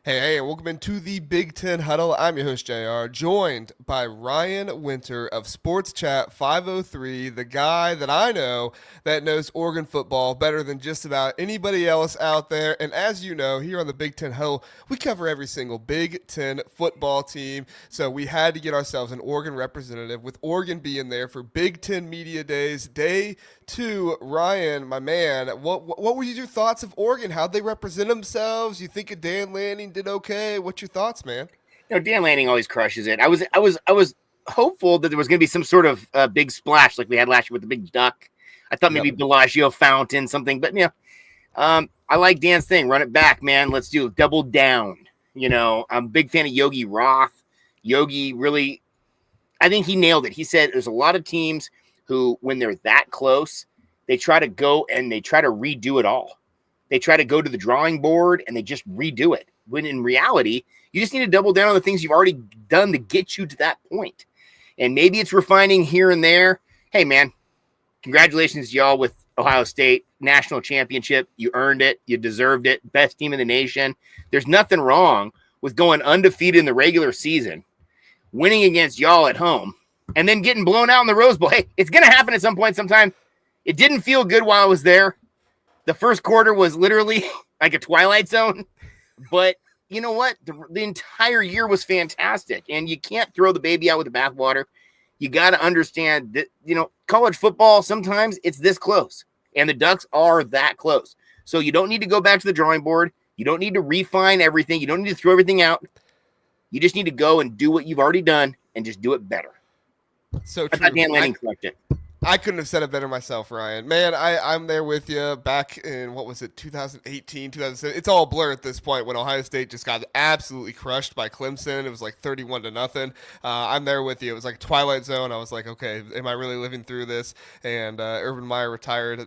Hey, welcome into the Big Ten Huddle. I'm your host, JR, joined by Ryan Winter of Sports Chat 503, the guy that I know that knows Oregon football better than just about anybody else out there. And as you know, here on the Big Ten Huddle, we cover every single Big Ten football team. So we had to get ourselves an Oregon representative, with Oregon being there for Big Ten Media Days, day two. Ryan, my man, what were your thoughts of Oregon? How'd they represent themselves? You think of Dan Lanning did okay? What's your thoughts, man? Dan Lanning always crushes it. I was hopeful that there was going to be some sort of big splash like we had last year with the big duck. I thought maybe Bellagio fountain, something, but I like Dan's thing. Run it back, man. Let's do it. Double down. I'm a big fan of Yogi Roth. Yogi really, I think he nailed it. He said there's a lot of teams who, when they're that close, they try to go and they try to redo it all. They try to go to the drawing board and they just redo it. When in reality, you just need to double down on the things you've already done to get you to that point. And maybe it's refining here and there. Hey, man, congratulations, y'all, with Ohio State national championship. You earned it. You deserved it. Best team in the nation. There's nothing wrong with going undefeated in the regular season, winning against y'all at home, and then getting blown out in the Rose Bowl. Hey, it's going to happen at some point sometime. It didn't feel good while I was there. The first quarter was literally like a Twilight Zone. But you know what? The entire year was fantastic. And you can't throw the baby out with the bathwater. You got to understand that, college football, sometimes it's this close. And the Ducks are that close. So you don't need to go back to the drawing board. You don't need to refine everything. You don't need to throw everything out. You just need to go and do what you've already done and just do it better. So true. I thought Dan Lanning collected. I couldn't have said it better myself, Ryan. Man, I'm there with you back in, 2018, 2007. It's all blur at this point when Ohio State just got absolutely crushed by Clemson. It was like 31-0. I'm there with you. It was like a Twilight Zone. I was like, okay, am I really living through this? And Urban Meyer retired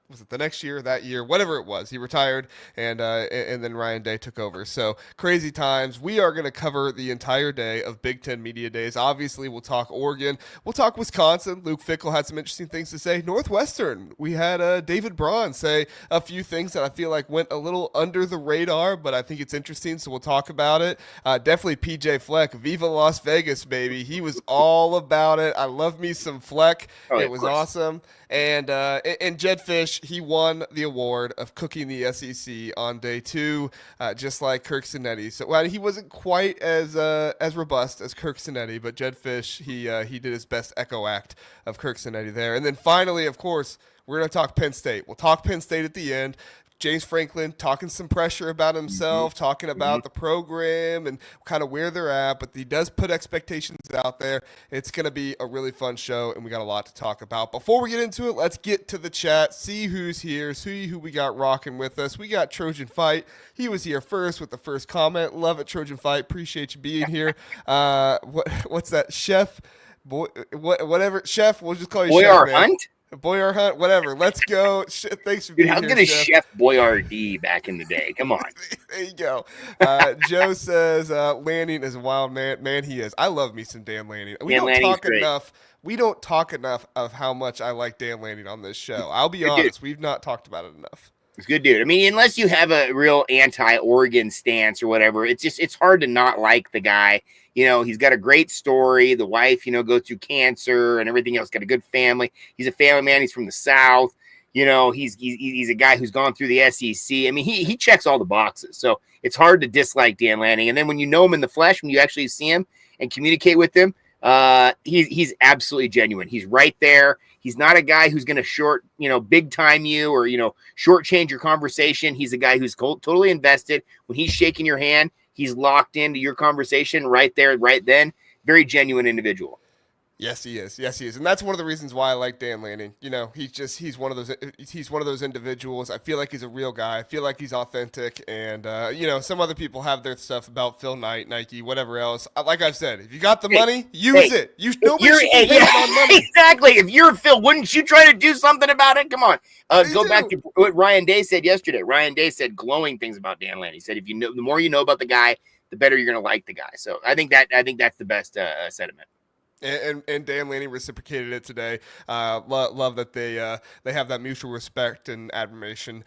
was it the next year, that year, whatever it was, he retired, and then Ryan Day took over. So crazy times. We are going to cover the entire day of Big Ten Media Days. Obviously, we'll talk Oregon. We'll talk Wisconsin. Luke Fickell had some interesting things to say. Northwestern, we had David Braun say a few things that I feel like went a little under the radar, but I think it's interesting, so we'll talk about it. Definitely PJ Fleck, Viva Las Vegas, baby. He was all about it. I love me some Fleck. It was awesome. And Jedd Fisch, he won the award of cooking the SEC on day two, just like Kirk Cinetti. So he wasn't quite as robust as Kirk Cinetti, but Jedd Fisch, he did his best echo act of Kirk Cinetti there. And then finally, of course, we're going to talk Penn State. We'll talk Penn State at the end. James Franklin talking some pressure about himself, talking about the program and kind of where they're at, but he does put expectations out there. It's going to be a really fun show, and we got a lot to talk about. Before we get into it, let's get to the chat, see who's here, see who we got rocking with us. We got Trojan Fight. He was here first with the first comment. Love it, Trojan Fight. Appreciate you being here. What's that, Chef? Whatever, Chef. We'll just call you Chef, man. Hunt? Boyar Hunt, whatever. Let's go. Thanks for being here. Dude, I was going to Chef Boyardee back in the day. Come on. There you go. Joe says Lanning is a wild man. Man, he is. I love me some Dan Lanning. We don't talk enough of how much I like Dan Lanning on this show. I'll be honest. We've not talked about it enough. It's a good dude. I mean, unless you have a real anti-Oregon stance or whatever, it's hard to not like the guy. He's got a great story. The wife, goes through cancer and everything else. Got a good family. He's a family man. He's from the South. He's a guy who's gone through the SEC. I mean, he checks all the boxes. So it's hard to dislike Dan Lanning. And then when you know him in the flesh, when you actually see him and communicate with him, he's absolutely genuine. He's right there. He's not a guy who's going to big time you or, shortchange your conversation. He's a guy who's totally invested. When he's shaking your hand, he's locked into your conversation right there, right then. Very genuine individual. Yes, he is. And that's one of the reasons why I like Dan Lanning. He's one of those individuals. I feel like he's a real guy. I feel like he's authentic. And, some other people have their stuff about Phil Knight, Nike, whatever else. Like I've said, if you got the money, use it. Nobody should be hating on money. Exactly. If you're Phil, wouldn't you try to do something about it? Come on. Go back to what Ryan Day said yesterday. Ryan Day said glowing things about Dan Lanning. He said, the more you know about the guy, the better you're going to like the guy. So I think that's the best sentiment. And Dan Lanning reciprocated it today. Love that they have that mutual respect and admiration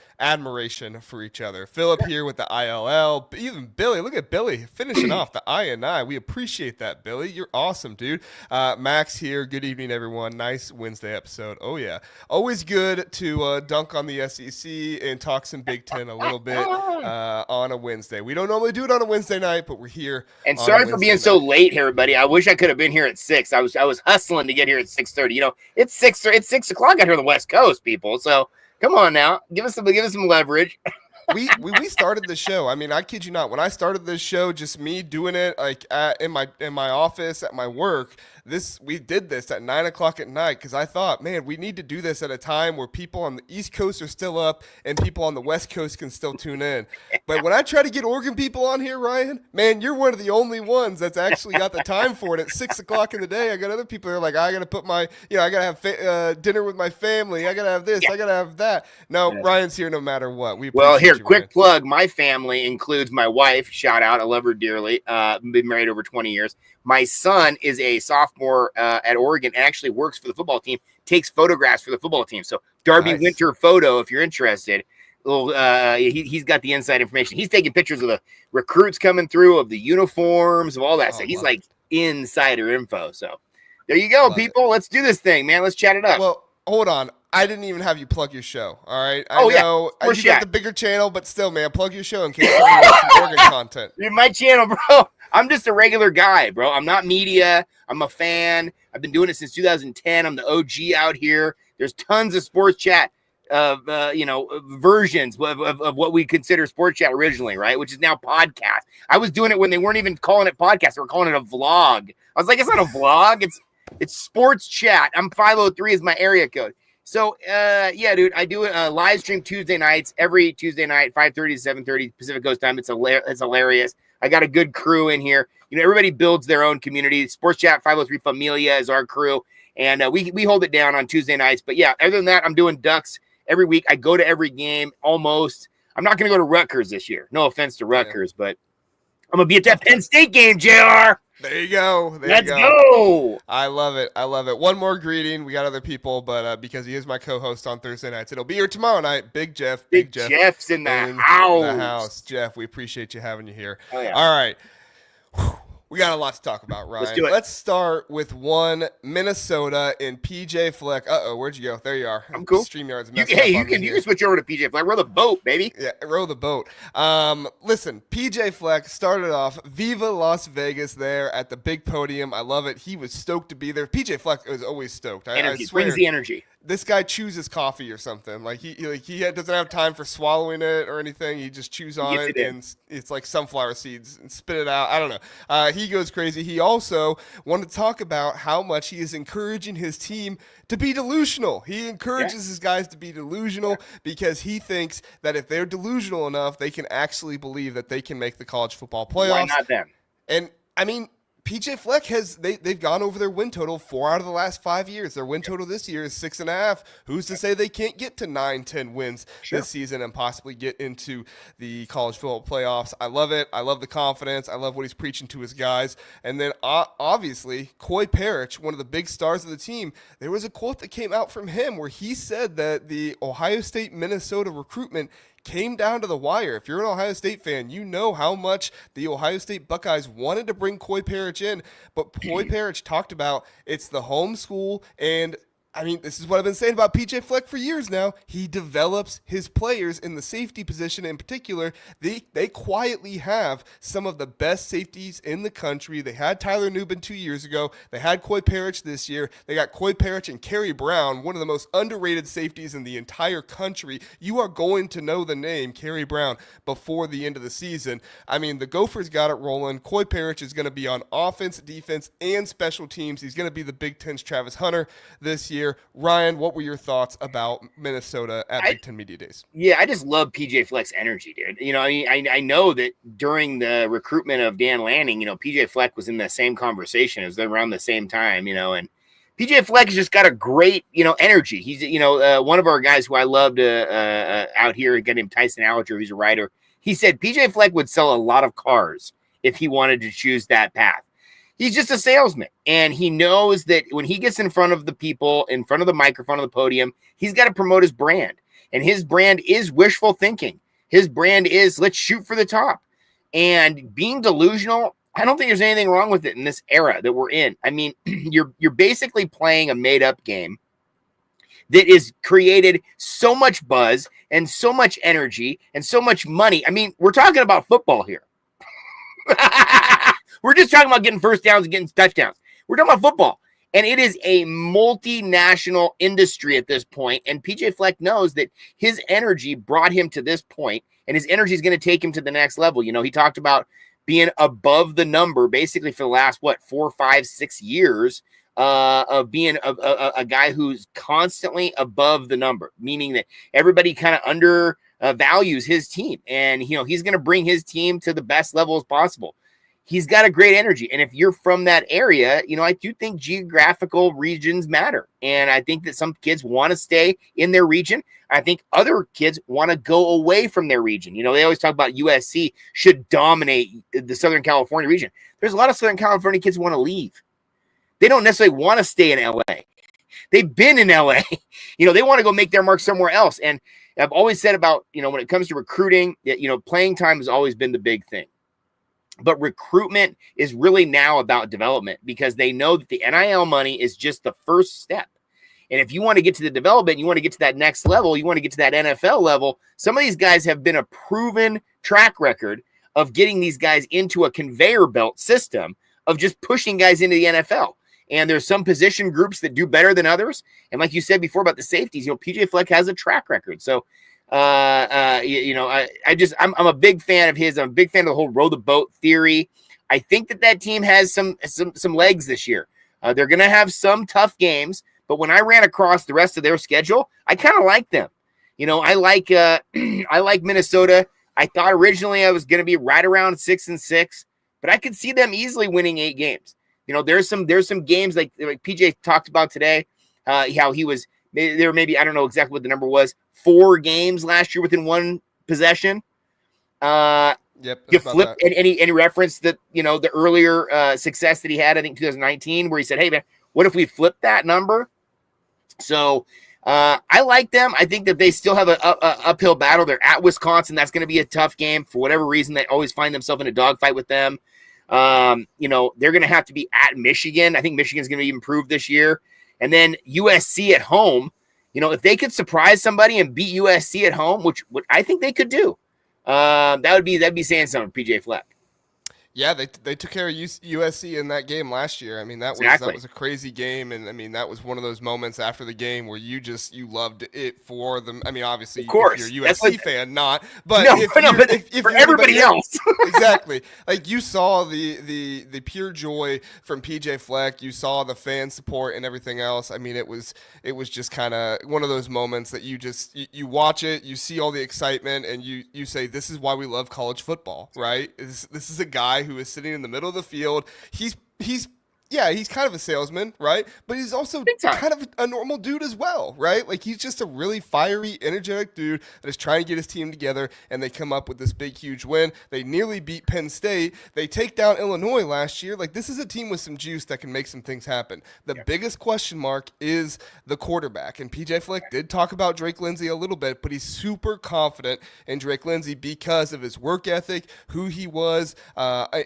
for each other. Philip here with the ILL. Even Billy, look at Billy finishing off the INI. We appreciate that, Billy. You're awesome, dude. Max here. Good evening, everyone. Nice Wednesday episode. Oh yeah, always good to dunk on the SEC and talk some Big Ten a little bit on a Wednesday. We don't normally do it on a Wednesday night, but we're here. And sorry for being so late here, everybody. I wish I could have been here at 6. I was hustling to get here at 6:30. You know, it's 6 o'clock out here on the West Coast, people. So come on now, give us some leverage. we started the show. I mean, I kid you not. When I started this show, just me doing it like in my office at my work. We did this at 9 o'clock at night because I thought, man, we need to do this at a time where people on the East Coast are still up and people on the West Coast can still tune in. But when I try to get Oregon people on here, Ryan, man, you're one of the only ones that's actually got the time for it at 6 o'clock in the day. I got other people that are like, I got to put I got to have dinner with my family. I got to have this. I got to have that. No, Ryan's here no matter what. Well, here, quick plug. My family includes my wife. Shout out. I love her dearly. Been married over 20 years. My son is a sophomore at Oregon and actually works for the football team, takes photographs for the football team. So Darby Winter Photo, if you're interested, he's got the inside information. He's taking pictures of the recruits coming through, of the uniforms, of all that stuff. He's like insider info. So there you go, people. Let's do this thing, man. Let's chat it up. Well, hold on. I didn't even have you plug your show. All right. I know you got the bigger channel, but still, man, plug your show in case you want some Oregon content. Dude, my channel, bro. I'm just a regular guy, bro. I'm not media. I'm a fan. I've been doing it since 2010. I'm the OG out here. There's tons of sports chat versions of what we consider sports chat originally, right? Which is now podcast. I was doing it when they weren't even calling it podcast. They were calling it a vlog. I was like, it's not a vlog. It's sports chat. I'm 503 is my area code. So, dude, I do a live stream Tuesday nights, every Tuesday night, 5:30 to 7:30 Pacific Coast time. It's hilarious. I got a good crew in here. You know, everybody builds their own community. Sports Chat 503 Familia is our crew, and we hold it down on Tuesday nights. But, yeah, other than that, I'm doing Ducks every week. I go to every game almost. I'm not going to go to Rutgers this year. No offense to Rutgers, but I'm going to be at that Penn State game, JR. There you go. Let's go. I love it. One more greeting. We got other people, but because he is my co-host on Thursday nights, it'll be here tomorrow night. Big Jeff. Big Jeff's in the house. Jeff, we appreciate you having you here. Oh, yeah. All right. We got a lot to talk about, Ryan. Let's do it. Let's start with Minnesota and PJ Fleck. Where'd you go? There you are. I'm cool. StreamYard's you can switch over to PJ Fleck. Row the boat, baby. Yeah, row the boat. Listen, PJ Fleck started off Viva Las Vegas there at the big podium. I love it. He was stoked to be there. PJ Fleck is always stoked. Energy. I swear. Brings the energy. This guy chews coffee or something. Like he doesn't have time for swallowing it or anything. He just chews on it and it's like sunflower seeds and spit it out. I don't know. He goes crazy. He also wanted to talk about how much he is encouraging his team to be delusional. He encourages his guys to be delusional because he thinks that if they're delusional enough, they can actually believe that they can make the college football playoffs. Why not them? And I mean, PJ Fleck they've gone over their win total 4 out of the last 5 years. Their win total this year is 6.5. Who's to say they can't get to 9-10 wins this season and possibly get into the college football playoffs? I love it. I love the confidence. I love what he's preaching to his guys. And then obviously Koi Perich, one of the big stars of the team, there was a quote that came out from him where he said that the Ohio State Minnesota recruitment came down to the wire. If you're an Ohio State fan, you know how much the Ohio State Buckeyes wanted to bring Koi Perich in, but Koi Perich talked about it's the home school, and I mean, this is what I've been saying about PJ Fleck for years now. He develops his players in the safety position in particular. They quietly have some of the best safeties in the country. They had Tyler Nubin 2 years ago. They had Koi Perich this year. They got Koi Perich and Kerry Brown, one of the most underrated safeties in the entire country. You are going to know the name Kerry Brown before the end of the season. I mean, the Gophers got it rolling. Koi Perich is going to be on offense, defense, and special teams. He's going to be the Big Ten's Travis Hunter this year. Ryan, what were your thoughts about Minnesota at Big Ten Media Days? Yeah, I just love PJ Fleck's energy, dude. You know, I know that during the recruitment of Dan Lanning, you know, PJ Fleck was in the same conversation. It was around the same time, you know, and PJ Fleck has just got a great, you know, energy. He's, you know, one of our guys who I loved out here, a guy named Tyson Alger, who's a writer. He said PJ Fleck would sell a lot of cars if he wanted to choose that path. He's just a salesman, and he knows that when he gets in front of the people, in front of the microphone, of the podium, he's got to promote his brand. And his brand is wishful thinking. His brand is let's shoot for the top. And being delusional, I don't think there's anything wrong with it in this era that we're in. I mean, you're basically playing a made-up game that is created so much buzz and so much energy and so much money. I mean, we're talking about football here. We're just talking about getting first downs and getting touchdowns. We're talking about football. And it is a multinational industry at this point. And PJ Fleck knows that his energy brought him to this point, and his energy is going to take him to the next level. You know, he talked about being above the number basically for the last, 4, 5, 6 years of being a guy who's constantly above the number, meaning that everybody kind of undervalues his team. And, you know, he's going to bring his team to the best levels possible. He's got a great energy. And if you're from that area, you know, I do think geographical regions matter. And I think that some kids want to stay in their region. I think other kids want to go away from their region. You know, they always talk about USC should dominate the Southern California region. There's a lot of Southern California kids who want to leave. They don't necessarily want to stay in LA. They've been in LA. You know, they want to go make their mark somewhere else. And I've always said about, you know, when it comes to recruiting, that, you know, playing time has always been the big thing. But recruitment is really now about development, because they know that the NIL money is just the first step. And if you want to get to the development, you want to get to that next level, you want to get to that NFL level, some of these guys have been a proven track record of getting these guys into a conveyor belt system of just pushing guys into the NFL. And there's some position groups that do better than others. And like you said before about the safeties, you know, PJ Fleck has a track record. So, you know, I'm a big fan of his. I'm a big fan of the whole row the boat theory. I think that team has some legs this year. They're going to have some tough games, but when I ran across the rest of their schedule, I kind of like them. You know, I like Minnesota. I thought originally I was going to be right around 6-6, but I could see them easily winning 8 games. You know, there's some games like PJ talked about today, how he was there. Maybe, I don't know exactly what the number was, 4 games last year within one possession. Yep. You flip any reference that, you know, the earlier success that he had, I think 2019, where he said, hey man, what if we flip that number? So I like them. I think that they still have a uphill battle. They're at Wisconsin. That's going to be a tough game. For whatever reason, they always find themselves in a dogfight with them. You know, they're going to have to be at Michigan. I think Michigan's going to be improved this year. And then USC at home. You know, if they could surprise somebody and beat USC at home, which I think they could do, that'd be saying something, PJ Fleck. Yeah, they took care of USC in that game last year. I mean, that was a crazy game, and I mean that was one of those moments after the game where you loved it for them. I mean, obviously, of course, if you're a USC fan, not, but if for everybody else, exactly. Like you saw the pure joy from PJ Fleck, you saw the fan support and everything else. I mean, it was just kind of one of those moments that you watch it, you see all the excitement, and you say, this is why we love college football, right? This is a guy who is sitting in the middle of the field. He's kind of a salesman, right? But he's also kind of a normal dude as well, right? Like he's just a really fiery, energetic dude that is trying to get his team together, and they come up with this big, huge win. They nearly beat Penn State. They take down Illinois last year. Like this is a team with some juice that can make some things happen. The biggest question mark is the quarterback, and PJ Fleck did talk about Drake Lindsay a little bit, but he's super confident in Drake Lindsay because of his work ethic, who he was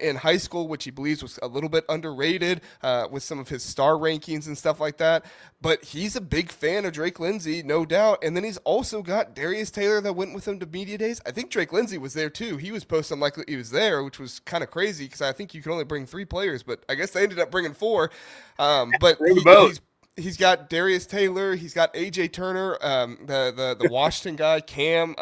in high school, which he believes was a little bit underrated. With some of his star rankings and stuff like that. But he's a big fan of Drake Lindsay, no doubt. And then he's also got Darius Taylor that went with him to media days. I think Drake Lindsay was there too. He was posted unlikely he was there, which was kind of crazy because I think you could only bring 3 players, but I guess they ended up bringing 4. But he's got Darius Taylor. He's got A.J. Turner, the Washington guy, Cam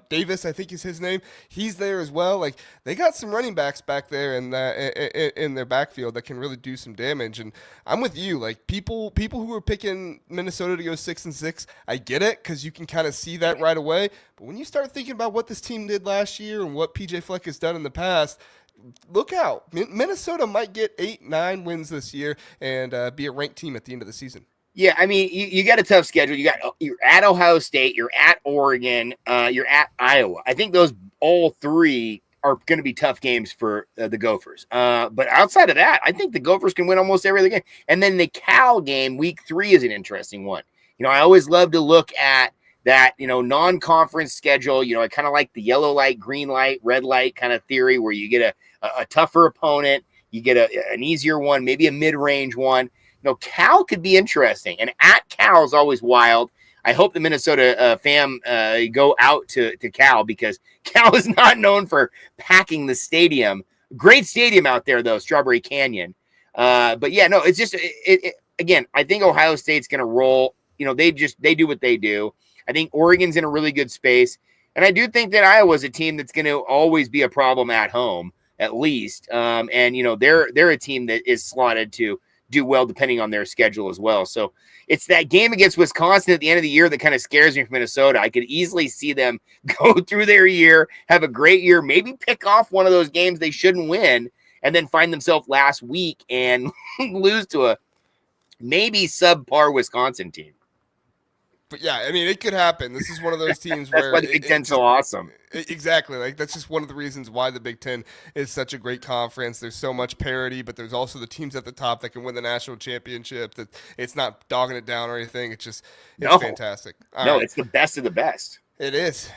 Davis, I think is his name. He's there as well. Like they got some running backs back there in their backfield that can really do some damage. And I'm with you. Like people who are picking Minnesota to go 6-6, I get it because you can kind of see that right away. But when you start thinking about what this team did last year and what PJ Fleck has done in the past, look out. Minnesota might get 8-9 wins this year and be a ranked team at the end of the season. Yeah, I mean, you got a tough schedule. You're at Ohio State, you're at Oregon, you're at Iowa. I think those all 3 are going to be tough games for the Gophers. But outside of that, I think the Gophers can win almost every other game. And then the Cal game, week 3, is an interesting one. I always love to look at that, non-conference schedule. I kind of like the yellow light, green light, red light kind of theory where you get a tougher opponent, you get an easier one, maybe a mid-range one. Cal could be interesting. And at Cal is always wild. I hope the Minnesota fam go out to Cal, because Cal is not known for packing the stadium. Great stadium out there, though, Strawberry Canyon. But yeah, no, it's just again, I think Ohio State's going to roll. They do what they do. I think Oregon's in a really good space. And I do think that Iowa's a team that's going to always be a problem at home, at least. And they're a team that is slotted to do well depending on their schedule as well. So it's that game against Wisconsin at the end of the year that kind of scares me for Minnesota. I could easily see them go through their year, have a great year, maybe pick off one of those games they shouldn't win, and then find themselves last week and lose to a maybe subpar Wisconsin team. But yeah, I mean, it could happen. This is one of those teams That's where why the Big Ten's so awesome. Exactly. Like, that's just one of the reasons why the Big Ten is such a great conference. There's so much parity, but there's also the teams at the top that can win the national championship. That it's not dogging it down or anything. It's fantastic. All right. It's the best of the best. It is.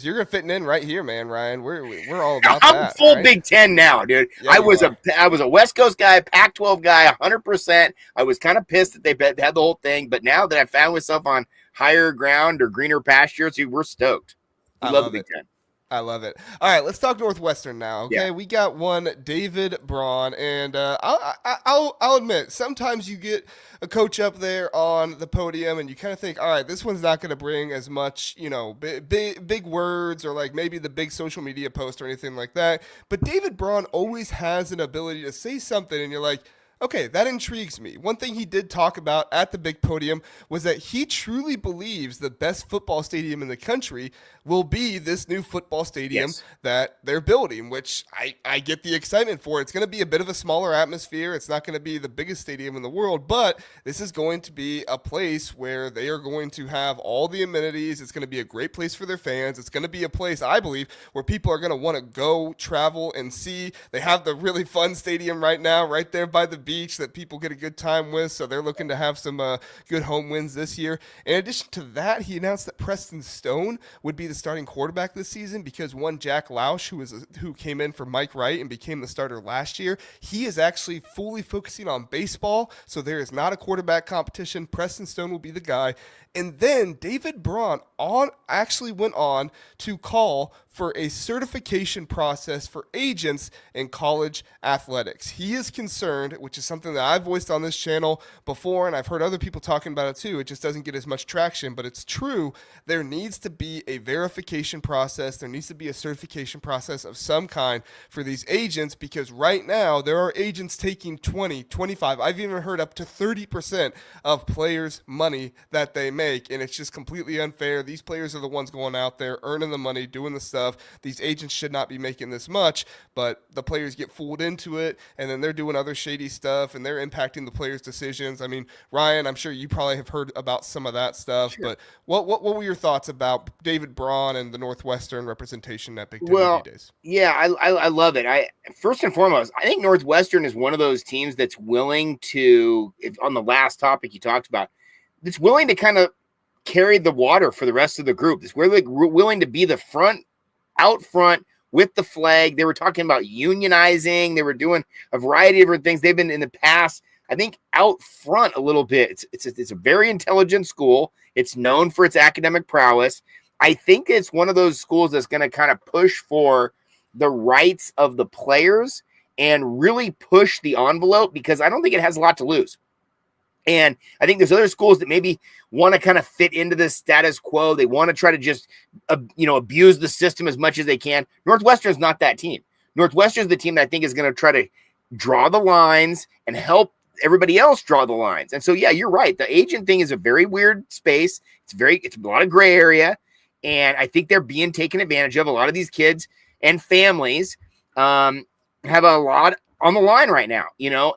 You're fitting in right here, man, Ryan. We're all about I'm that. full right? Big Ten now, dude. Yeah, I was a West Coast guy, Pac-12 guy, 100%. I was kind of pissed that they had the whole thing, but now that I found myself on higher ground or greener pastures, dude, we're stoked. We love the Big Ten. I love it. All right, let's talk Northwestern now. Okay, we got one David Braun, and I'll admit sometimes you get a coach up there on the podium, and you kind of think, all right, this one's not going to bring as much, big words or like maybe the big social media post or anything like that. But David Braun always has an ability to say something, and you're like, okay, that intrigues me. One thing he did talk about at the big podium was that he truly believes the best football stadium in the country will be this new football stadium that they're building, which I get the excitement for. It's going to be a bit of a smaller atmosphere. It's not going to be the biggest stadium in the world, but this is going to be a place where they are going to have all the amenities. It's going to be a great place for their fans. It's going to be a place, I believe, where people are going to want to go travel and see. They have the really fun stadium right now, right there by the beach that people get a good time with, so they're looking to have some good home wins this year. In addition to that, he announced that Preston Stone would be the starting quarterback this season because one Jack Lausch, who came in for Mike Wright and became the starter last year, he is actually fully focusing on baseball, so there is not a quarterback competition. Preston Stone will be the guy. And then David Braun actually went on to call for a certification process for agents in college athletics. He is concerned, which is something that I've voiced on this channel before, and I've heard other people talking about it too. It just doesn't get as much traction, but it's true. There needs to be a verification process. There needs to be a certification process of some kind for these agents, because right now there are agents taking 20, 25, I've even heard up to 30% of players' money that they make. And it's just completely unfair. These players are the ones going out there earning the money, doing the stuff. These agents should not be making this much, but the players get fooled into it, and then they're doing other shady stuff, and they're impacting the players' decisions. I mean, Ryan, I'm sure you probably have heard about some of that stuff, but what were your thoughts about David Braun and the Northwestern representation at Big Ten Media Days? Yeah, I love it. First and foremost, I think Northwestern is one of those teams that's willing to, on the last topic you talked about, that's willing to kind of carry the water for the rest of the group. We're like willing to be out front with the flag. They were talking about unionizing. They were doing a variety of different things. They've been in the past, I think, out front a little bit. It's a very intelligent school. It's known for its academic prowess. I think it's one of those schools that's going to kind of push for the rights of the players and really push the envelope, because I don't think it has a lot to lose. And I think there's other schools that maybe want to kind of fit into this status quo. They want to try to just, abuse the system as much as they can. Northwestern's not that team. Northwestern's the team that I think is going to try to draw the lines and help everybody else draw the lines. And so, yeah, you're right. The agent thing is a very weird space. It's a lot of gray area. And I think they're being taken advantage of. A lot of these kids and families have a lot on the line right now,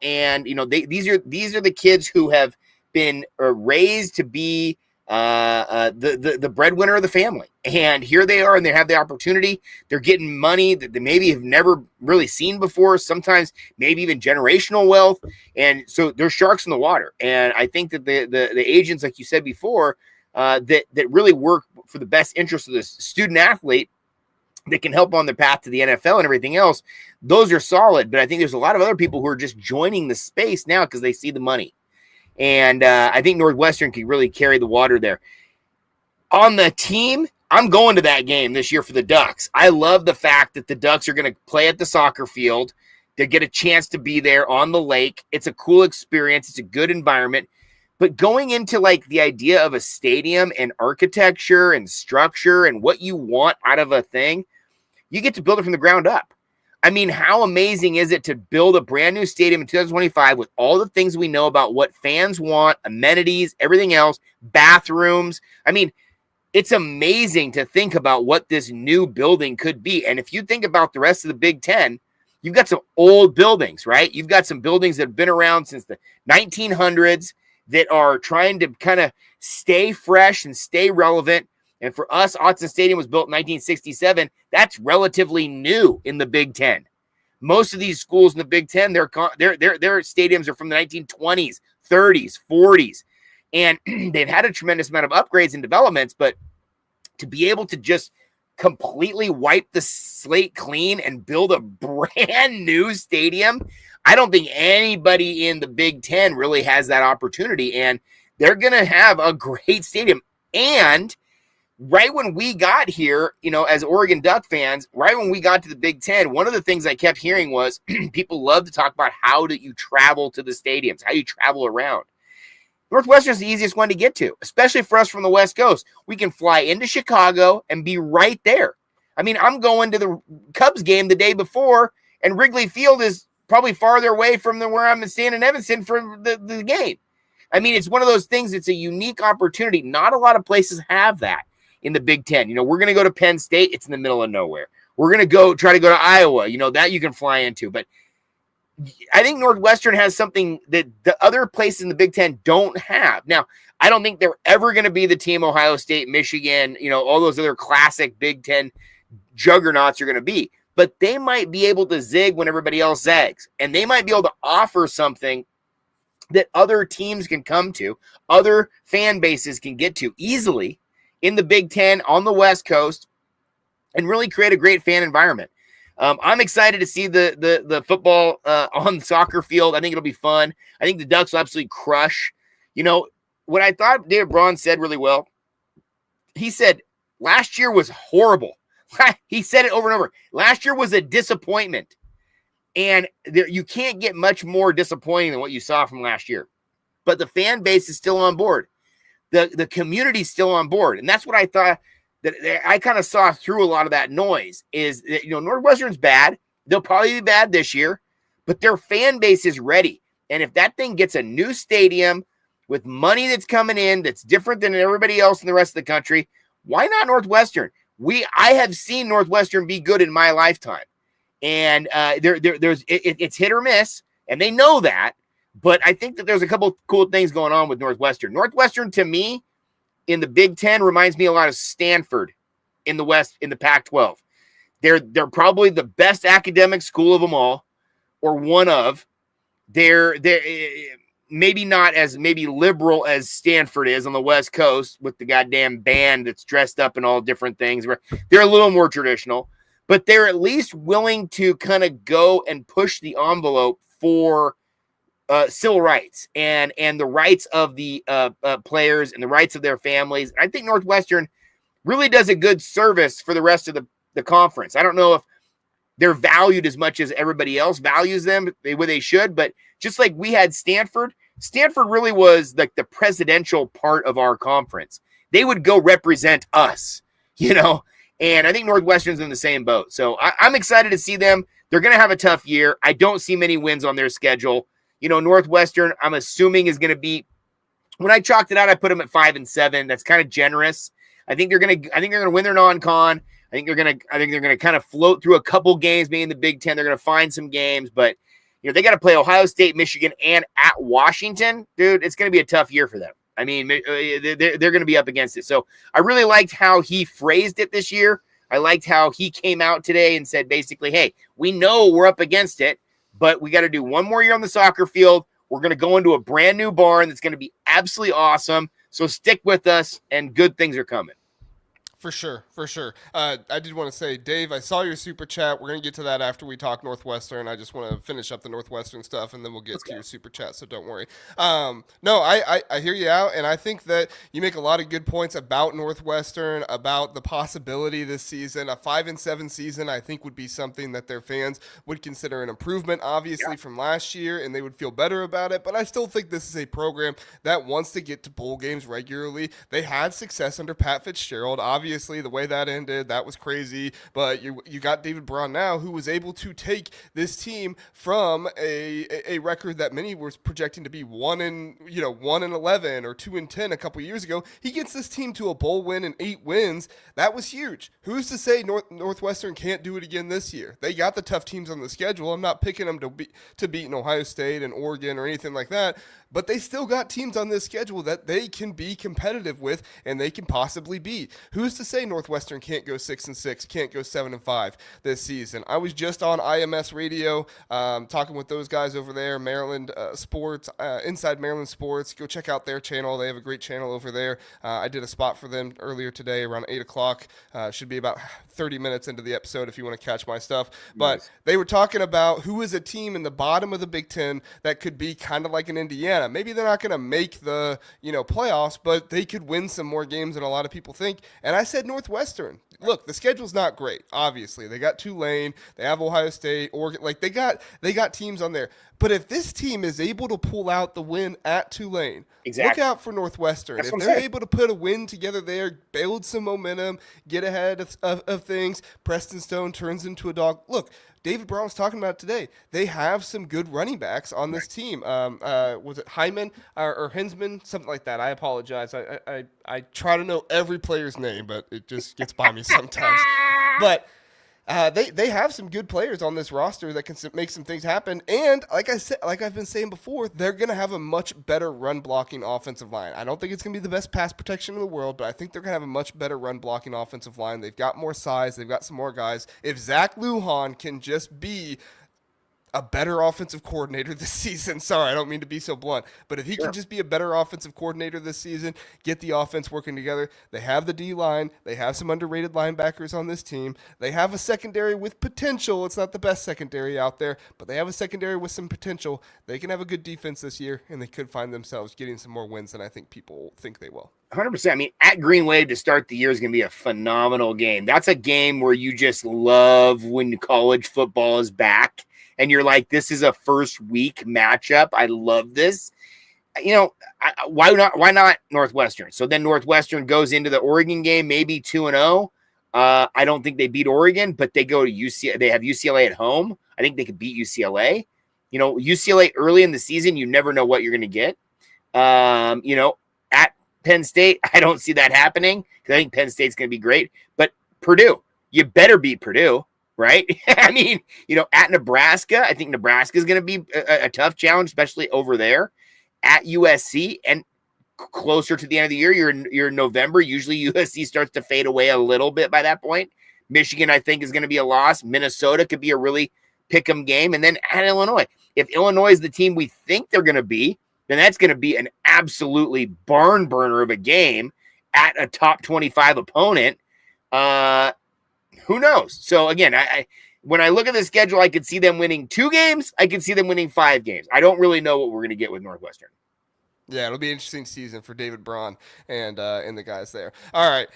and these are the kids who have been raised to be the breadwinner of the family. And here they are, and they have the opportunity. They're getting money that they maybe have never really seen before, sometimes maybe even generational wealth. And so there's sharks in the water. And I think that the agents, like you said before, that really work for the best interest of the student athlete that can help on their path to the NFL and everything else, those are solid. But I think there's a lot of other people who are just joining the space now because they see the money. And I think Northwestern can really carry the water there. On the team, I'm going to that game this year for the Ducks. I love the fact that the Ducks are going to play at the soccer field. They get a chance to be there on the lake. It's a cool experience. It's a good environment. But going into like the idea of a stadium and architecture and structure and what you want out of a thing, you get to build it from the ground up. I mean, how amazing is it to build a brand new stadium in 2025 with all the things we know about what fans want, amenities, everything else, bathrooms. I mean, it's amazing to think about what this new building could be. And if you think about the rest of the Big Ten, you've got some old buildings, right? You've got some buildings that have been around since the 1900s that are trying to kind of stay fresh and stay relevant. And for us, Autzen Stadium was built in 1967. That's relatively new in the Big Ten. Most of these schools in the Big Ten, their stadiums are from the 1920s, 30s, 40s. And they've had a tremendous amount of upgrades and developments, but to be able to just completely wipe the slate clean and build a brand new stadium, I don't think anybody in the Big Ten really has that opportunity. And they're going to have a great stadium. And right when we got here, you know, as Oregon Duck fans, right when we got to the Big Ten, one of the things I kept hearing was people love to talk about how do you travel to the stadiums, how you travel around. Northwestern is the easiest one to get to, especially for us from the West Coast. We can fly into Chicago and be right there. I mean, I'm going to the Cubs game the day before, and Wrigley Field is probably farther away from where I'm standing in Evanston for the game. I mean, it's one of those things. It's a unique opportunity. Not a lot of places have that in the Big Ten. You know, we're going to go to Penn State. It's in the middle of nowhere. We're going to try to go to Iowa. You know, that you can fly into. But I think Northwestern has something that the other places in the Big Ten don't have. Now, I don't think they're ever going to be the team Ohio State, Michigan, you know, all those other classic Big Ten juggernauts are going to be. But they might be able to zig when everybody else zags. And they might be able to offer something that other teams can come to, other fan bases can get to easily in the Big Ten on the West Coast and really create a great fan environment. I'm excited to see the football on the soccer field. I think it'll be fun. I think the Ducks will absolutely crush. You know, what I thought David Braun said really well, he said, last year was horrible. He said it over and over. Last year was a disappointment. And you can't get much more disappointing than what you saw from last year. But the fan base is still on board. The community's still on board. And that's what I thought, that I kind of saw through a lot of that noise is that, you know, Northwestern's bad. They'll probably be bad this year, but their fan base is ready. And if that thing gets a new stadium with money that's coming in that's different than everybody else in the rest of the country, why not Northwestern? I have seen Northwestern be good in my lifetime. And it's hit or miss, and they know that. But I think that there's a couple cool things going on with Northwestern. Northwestern, to me, in the Big Ten, reminds me a lot of Stanford in the West, in the Pac-12. They're probably the best academic school of them all, or one of. They're maybe not as maybe liberal as Stanford is on the West Coast with the goddamn band that's dressed up in all different things. They're a little more traditional, but they're at least willing to kind of go and push the envelope for civil rights and the rights of the players and the rights of their families. I think Northwestern really does a good service for the rest of the conference. I don't know if they're valued as much as everybody else values them, where they should, but just like we had Stanford really was like the presidential part of our conference. They would go represent us, you know, and I think Northwestern's in the same boat. So I'm excited to see them. They're going to have a tough year. I don't see many wins on their schedule. You know, Northwestern, I'm assuming, is going to be, when I chalked it out, I put them at 5-7. That's kind of generous. I think they're going to win their non-con. I think they're going to kind of float through a couple games, maybe in the Big Ten. They're going to find some games, but you know, they got to play Ohio State, Michigan, and at Washington. Dude, it's going to be a tough year for them. I mean, they're going to be up against it. So I really liked how he phrased it this year. I liked how he came out today and said basically, hey, we know we're up against it, but we got to do one more year on the soccer field. We're going to go into a brand new barn that's going to be absolutely awesome. So stick with us, and good things are coming. For sure, for sure. I did want to say, Dave, I saw your super chat. We're going to get to that after we talk Northwestern. I just want to finish up the Northwestern stuff, and then we'll get to your super chat, so don't worry. No, I hear you out, and I think that you make a lot of good points about Northwestern, about the possibility this season. A 5-7 season, I think, would be something that their fans would consider an improvement, obviously, from last year, and they would feel better about it. But I still think this is a program that wants to get to bowl games regularly. They had success under Pat Fitzgerald, obviously. The way that ended, that was crazy. But you got David Braun now, who was able to take this team from a record that many were projecting to be 1-11 or 2-10 a couple years ago. He gets this team to a bowl win and 8 wins. That was huge. Who's to say Northwestern can't do it again this year? They got the tough teams on the schedule. I'm not picking them to beat Ohio State and Oregon or anything like that. But they still got teams on this schedule that they can be competitive with and they can possibly beat. Who's to say Northwestern can't go 6-6, can't go 7-5 this season? I was just on IMS Radio talking with those guys over there, Maryland Sports, Inside Maryland Sports. Go check out their channel. They have a great channel over there. I did a spot for them earlier today around 8 o'clock. Should be about 30 minutes into the episode if you want to catch my stuff. But they were talking about who is a team in the bottom of the Big Ten that could be kind of like an Indiana. Maybe they're not going to make the playoffs, but they could win some more games than a lot of people think. And I said Northwestern. Look, the schedule's not great. Obviously, they got Tulane, they have Ohio State, Oregon. Like they got teams on there. But if this team is able to pull out the win at Tulane, look out for Northwestern. If they're able to put a win together there, build some momentum, get ahead of things, Preston Stone turns into a dog. Look, David Braun was talking about it today. They have some good running backs on this team. Was it Hyman or Hensman? Something like that. I apologize. I try to know every player's name, but it just gets by me sometimes. But they have some good players on this roster that can make some things happen. And like I said, like I've been saying before, they're going to have a much better run blocking offensive line. I don't think it's going to be the best pass protection in the world, but I think they're going to have a much better run blocking offensive line. They've got more size. They've got some more guys. If Zach Lujan can just be a better offensive coordinator this season. Sorry, I don't mean to be so blunt, but if he can just be a better offensive coordinator this season, get the offense working together. They have the D-line. They have some underrated linebackers on this team. They have a secondary with potential. It's not the best secondary out there, but they have a secondary with some potential. They can have a good defense this year, and they could find themselves getting some more wins than I think people think they will. 100%. I mean, at Green Wave to start the year is going to be a phenomenal game. That's a game where you just love when college football is back. And you're like, this is a first week matchup. I love this. Why not Northwestern? So then Northwestern goes into the Oregon game, maybe 2-0. I don't think they beat Oregon, but they go to UCLA. They have UCLA at home. I think they could beat UCLA. UCLA early in the season, you never know what you're going to get. At Penn State, I don't see that happening because I think Penn State's going to be great. But Purdue, you better beat Purdue. Right? I mean, at Nebraska, I think Nebraska is going to be a tough challenge, especially over there. At USC and closer to the end of the year, you're in November. Usually USC starts to fade away a little bit by that point. Michigan, I think, is going to be a loss. Minnesota could be a really pick-em game. And then at Illinois, if Illinois is the team we think they're going to be, then that's going to be an absolutely barn burner of a game at a top 25 opponent. Who knows? So again, when I look at the schedule, I could see them winning 2 games. I could see them winning 5 games. I don't really know what we're going to get with Northwestern. Yeah, it'll be an interesting season for David Braun and the guys there. All right,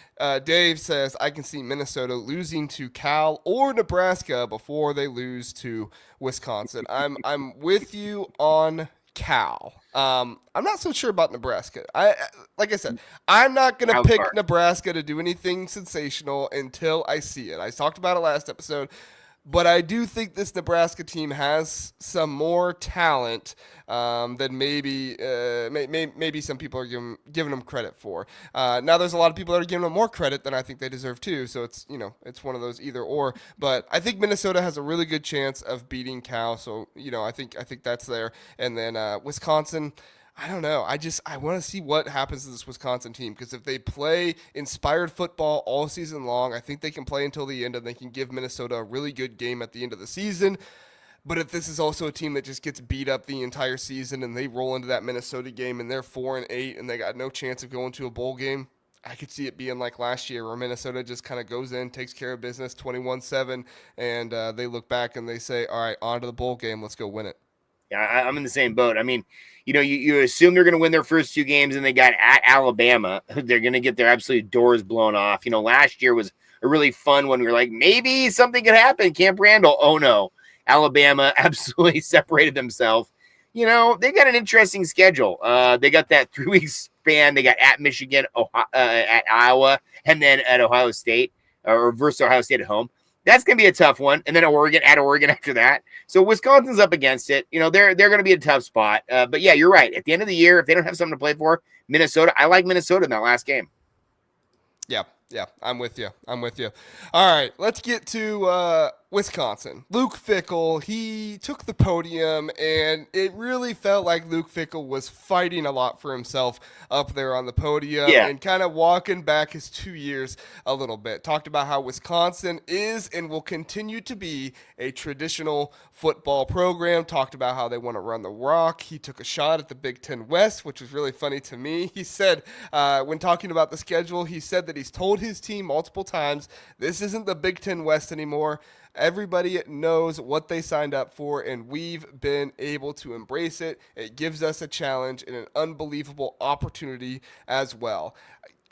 Dave says, I can see Minnesota losing to Cal or Nebraska before they lose to Wisconsin. I'm with you on Cal. I'm not so sure about Nebraska. Like I said, I'm not going to pick Nebraska to do anything sensational until I see it. I talked about it last episode, but I do think this Nebraska team has some more talent than maybe some people are giving them credit for. Now there's a lot of people that are giving them more credit than I think they deserve too. So it's one of those either or. But I think Minnesota has a really good chance of beating Cal. So I think that's there. And then Wisconsin. I don't know. I want to see what happens to this Wisconsin team, because if they play inspired football all season long, I think they can play until the end and they can give Minnesota a really good game at the end of the season. But if this is also a team that just gets beat up the entire season and they roll into that Minnesota game and they're 4-8 and they got no chance of going to a bowl game, I could see it being like last year where Minnesota just kind of goes in, takes care of business 21-7, and they look back and they say, all right, on to the bowl game. Let's go win it. Yeah, I'm in the same boat. I mean, you assume they're going to win their first 2 games, and they got at Alabama. They're going to get their absolute doors blown off. Last year was a really fun one. We were like, maybe something could happen. Camp Randall. Oh, no. Alabama absolutely separated themselves. They got an interesting schedule. They got that 3-week span. They got at Michigan, at Iowa, and then at Ohio State, or versus Ohio State at home. That's going to be a tough one. And then Oregon after that. So Wisconsin's up against it. They're going to be a tough spot. But yeah, you're right. At the end of the year, if they don't have something to play for, Minnesota, I like Minnesota in that last game. Yeah, I'm with you. All right, let's get to Wisconsin. Luke Fickell, he took the podium, and it really felt like Luke Fickell was fighting a lot for himself up there on the podium and kind of walking back his 2 years a little bit. Talked about how Wisconsin is and will continue to be a traditional football program. Talked about how they want to run the rock. He took a shot at the Big Ten West, which was really funny to me. He said, when talking about the schedule, he said that he's told his team multiple times, this isn't the Big Ten West anymore. Everybody knows what they signed up for, and we've been able to embrace it. It gives us a challenge and an unbelievable opportunity as well.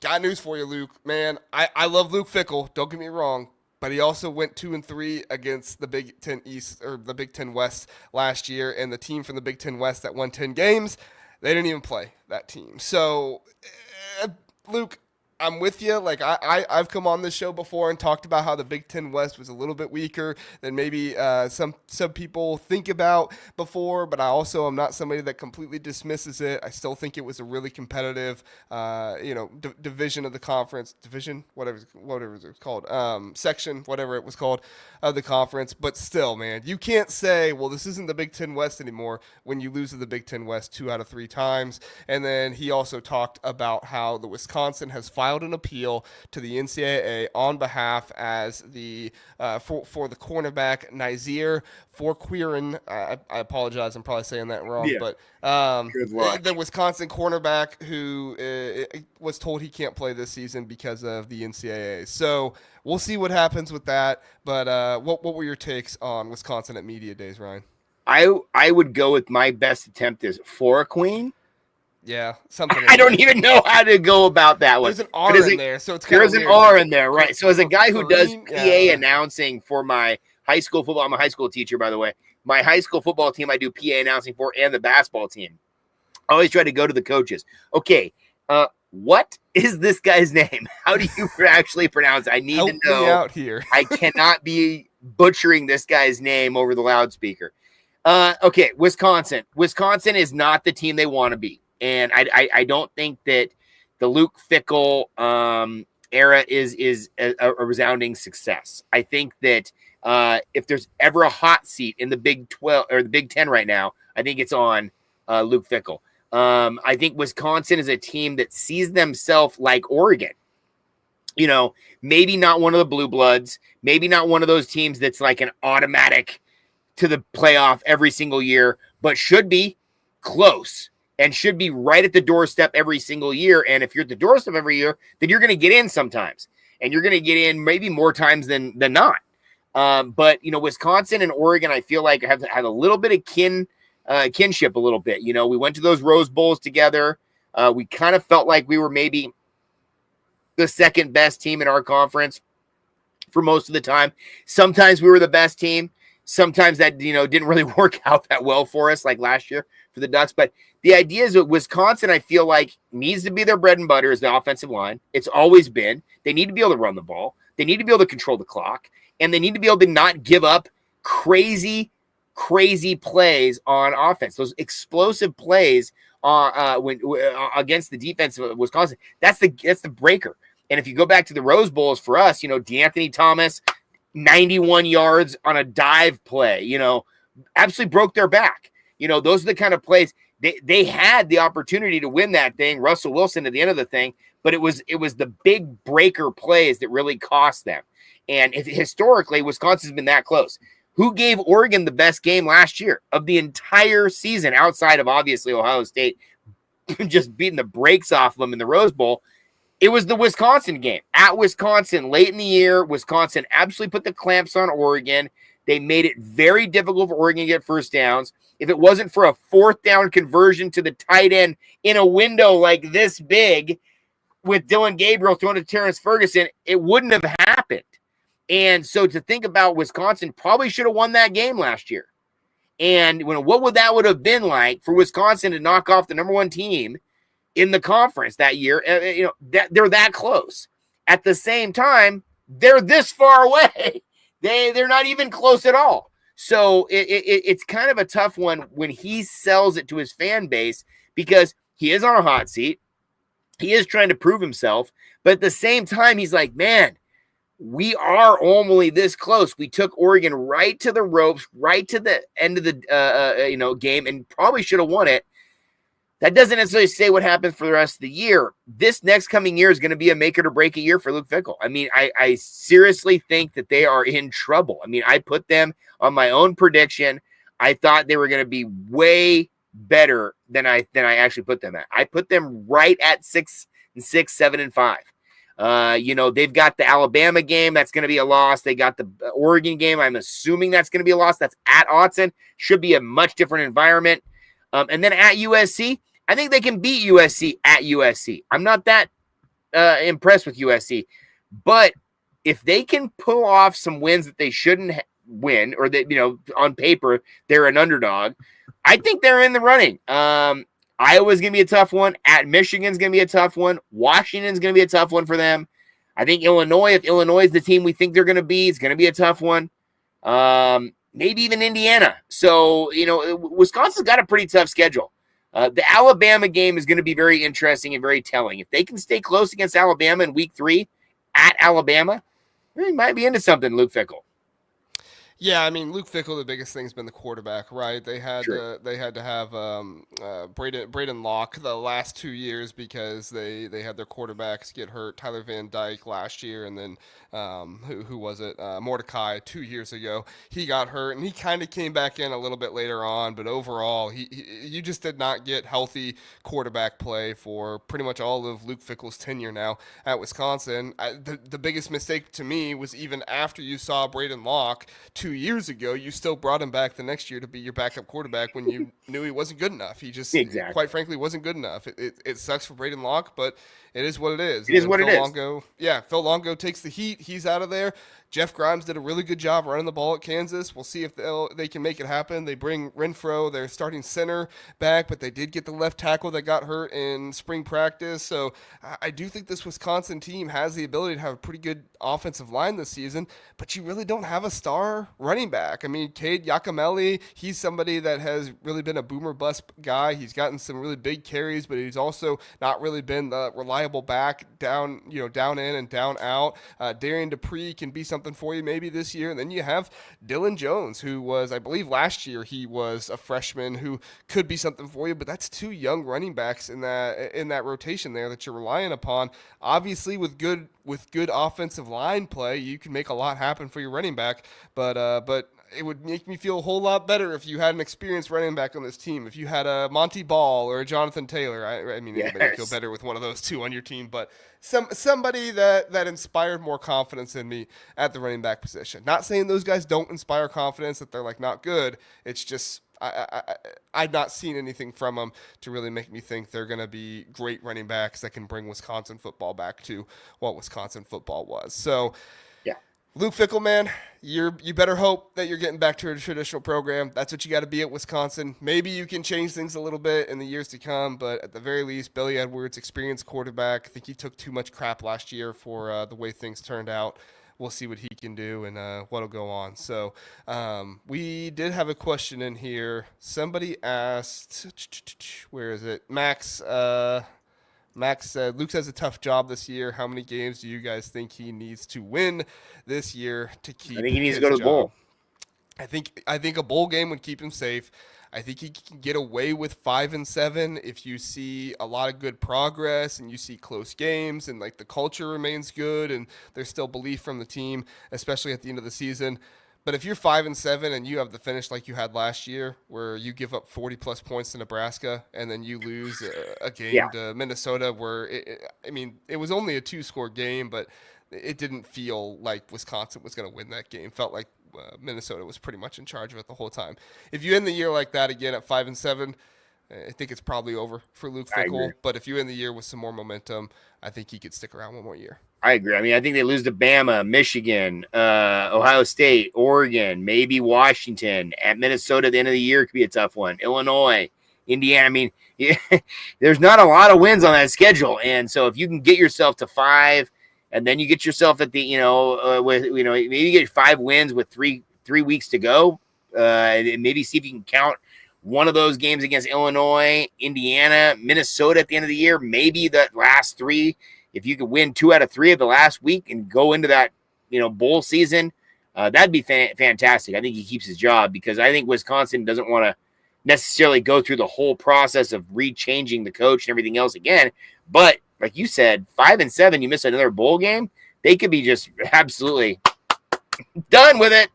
Got news for you, Luke. Man, I love Luke Fickell. Don't get me wrong. But he also went 2-3 against the Big Ten East or the Big Ten West last year, and the team from the Big Ten West that won 10 games, they didn't even play that team. So, Luke, I'm with you. Like I've come on this show before and talked about how the Big Ten West was a little bit weaker than maybe some people think about before, but I also am not somebody that completely dismisses it. I still think it was a really competitive, division of the conference, whatever it's called, section, whatever it was called, of the conference. But still, man, you can't say, well, this isn't the Big Ten West anymore when you lose to the Big Ten West 2 out of 3 times. And then he also talked about how the Wisconsin has filed an appeal to the NCAA on behalf as the for the cornerback Nazir Forquirin. I apologize, I'm probably saying that wrong, but the Wisconsin cornerback who was told he can't play this season because of the NCAA. So we'll see what happens with that. But what were your takes on Wisconsin at Media Days, Ryan? I would go with my best attempt is Forquirin. Yeah, something. I don't even know how to go about that one. There's an R in there, so it's kind of there's an R in there, right? So as a guy who does PA announcing for my high school football, I'm a high school teacher, by the way. My high school football team, I do PA announcing for, and the basketball team. I always try to go to the coaches. Okay, what is this guy's name? How do you actually pronounce it? I need to know. Me out here. I cannot be butchering this guy's name over the loudspeaker. Okay, Wisconsin. Wisconsin is not the team they want to be. And I don't think that the Luke Fickell era is a resounding success. I think that if there's ever a hot seat in the Big 12 or the Big 10 right now, I think it's on Luke Fickell. I think Wisconsin is a team that sees themselves like Oregon. Maybe not one of the blue bloods, maybe not one of those teams that's like an automatic to the playoff every single year, but should be close. And should be right at the doorstep every single year. And if you're at the doorstep every year, then you're going to get in sometimes. And you're going to get in maybe more times than not. But, Wisconsin and Oregon, I feel like have had a little bit of kinship a little bit. We went to those Rose Bowls together. We kind of felt like we were maybe the second best team in our conference for most of the time. Sometimes we were the best team. Sometimes that, didn't really work out that well for us, like last year for the Ducks. But the idea is that Wisconsin, I feel like, needs to be their bread and butter is the offensive line. It's always been. They need to be able to run the ball. They need to be able to control the clock. And they need to be able to not give up crazy plays on offense. Those explosive plays against the defense of Wisconsin, that's the breaker. And if you go back to the Rose Bowls for us, DeAnthony Thomas, 91 yards on a dive play, absolutely broke their back. Those are the kind of plays. they had the opportunity to win that thing. Russell Wilson at the end of the thing, but it was the big breaker plays that really cost them. And historically, Wisconsin's been that close. Who gave Oregon the best game last year of the entire season, outside of obviously Ohio State just beating the brakes off of them in the Rose Bowl? It was the Wisconsin game at Wisconsin late in the year. Wisconsin absolutely put the clamps on Oregon. They made it very difficult for Oregon to get first downs. If it wasn't for a fourth down conversion to the tight end in a window like this big with Dylan Gabriel throwing to Terrence Ferguson, it wouldn't have happened. And so to think about Wisconsin probably should have won that game last year. And what would that have been like for Wisconsin to knock off the number one team in the conference that year? They're that close. At the same time, they're this far away. They're not even close at all. So it's kind of a tough one when he sells it to his fan base, because he is on a hot seat. He is trying to prove himself. But at the same time, he's like, man, we are only this close. We took Oregon right to the ropes, right to the end of the game, and probably should have won it. That doesn't necessarily say what happens for the rest of the year. This next coming year is going to be a make it or break it year for Luke Fickell. I mean, I seriously think that they are in trouble. I mean, I put them on my own prediction. I thought they were going to be way better than I actually put them at. I put them right at 6-6, 7-5. They've got the Alabama game. That's going to be a loss. They got the Oregon game. I'm assuming that's going to be a loss. That's at Autzen. Should be a much different environment. And then at USC, I think they can beat USC at USC. I'm not that impressed with USC, but if they can pull off some wins that they shouldn't win, or that, on paper, they're an underdog, I think they're in the running. Iowa's going to be a tough one. At Michigan's going to be a tough one. Washington's going to be a tough one for them. I think Illinois, if Illinois is the team we think they're going to be, it's going to be a tough one. Maybe even Indiana. So, Wisconsin's got a pretty tough schedule. The Alabama game is going to be very interesting and very telling. If they can stay close against Alabama in week 3 at Alabama, they might be into something, Luke Fickell. Yeah, I mean, Luke Fickell, the biggest thing's been the quarterback, right? They had to have Braden Locke the last 2 years because they had their quarterbacks get hurt. Tyler Van Dyke last year, and then who was it? Mordecai 2 years ago. He got hurt, and he kind of came back in a little bit later on. But overall, you just did not get healthy quarterback play for pretty much all of Luke Fickell's tenure now at Wisconsin. The biggest mistake to me was even after you saw Braden Locke 2 years ago, you still brought him back the next year to be your backup quarterback when you knew he wasn't good enough. He just, quite frankly, wasn't good enough. It sucks for Braden Locke, but it is what it is. It is what it is. Phil Longo takes the heat. He's out of there. Jeff Grimes did a really good job running the ball at Kansas. We'll see if they can make it happen. They bring Renfro, their starting center, back, but they did get the left tackle that got hurt in spring practice. So I do think this Wisconsin team has the ability to have a pretty good offensive line this season, but you really don't have a star running back. I mean, Cade Yakameli, he's somebody that has really been a boomer bust guy. He's gotten some really big carries, but he's also not really been the reliable back down in and down out. Darian Dupree can be something for you maybe this year. And then you have Dylan Jones, who was, I believe last year he was a freshman, who could be something for you, but that's 2 young running backs in that rotation there that you're relying upon. Obviously with good offensive line play, you can make a lot happen for your running back, but it would make me feel a whole lot better if you had an experienced running back on this team. If you had a Monty Ball or a Jonathan Taylor, I mean, anybody would feel better with one of those 2 on your team, but somebody that inspired more confidence in me at the running back position. Not saying those guys don't inspire confidence, that they're like not good. It's just I've not seen anything from them to really make me think they're going to be great running backs that can bring Wisconsin football back to what Wisconsin football was. So, Luke Fickell, man, you better hope that you're getting back to a traditional program. That's what you got to be at Wisconsin. Maybe you can change things a little bit in the years to come, but at the very least, Billy Edwards, experienced quarterback. I think he took too much crap last year for the way things turned out. We'll see what he can do and what'll go on. So we did have a question in here. Somebody asked, where is it? Max said, Luke has a tough job this year. How many games do you guys think he needs to win this year to keep? I think he needs to go to the bowl. I think a bowl game would keep him safe. I think he can get away with 5-7 if you see a lot of good progress and you see close games and like the culture remains good and there's still belief from the team, especially at the end of the season. But if you're 5-7 and you have the finish like you had last year, where you give up 40 plus points to Nebraska and then you lose a game to Minnesota, where it was only a 2-score game, but it didn't feel like Wisconsin was going to win that game. Felt like Minnesota was pretty much in charge of it the whole time. If you end the year like that again at 5-7, I think it's probably over for Luke Fickell. But if you end the year with some more momentum, I think he could stick around one more year. I agree. I mean, I think they lose to Bama, Michigan, Ohio State, Oregon, maybe Washington. At Minnesota at the end of the year could be a tough one. Illinois, Indiana. I mean, there's not a lot of wins on that schedule. And so if you can get yourself to 5, and then you get yourself at the, maybe you get 5 wins with three weeks to go. Maybe see if you can count one of those games against Illinois, Indiana, Minnesota at the end of the year. Maybe the last 3. If you could win 2 out of 3 of the last week and go into that, bowl season, that'd be fantastic. I think he keeps his job because I think Wisconsin doesn't want to necessarily go through the whole process of rechanging the coach and everything else again. But like you said, 5-7, you miss another bowl game, they could be just absolutely done with it.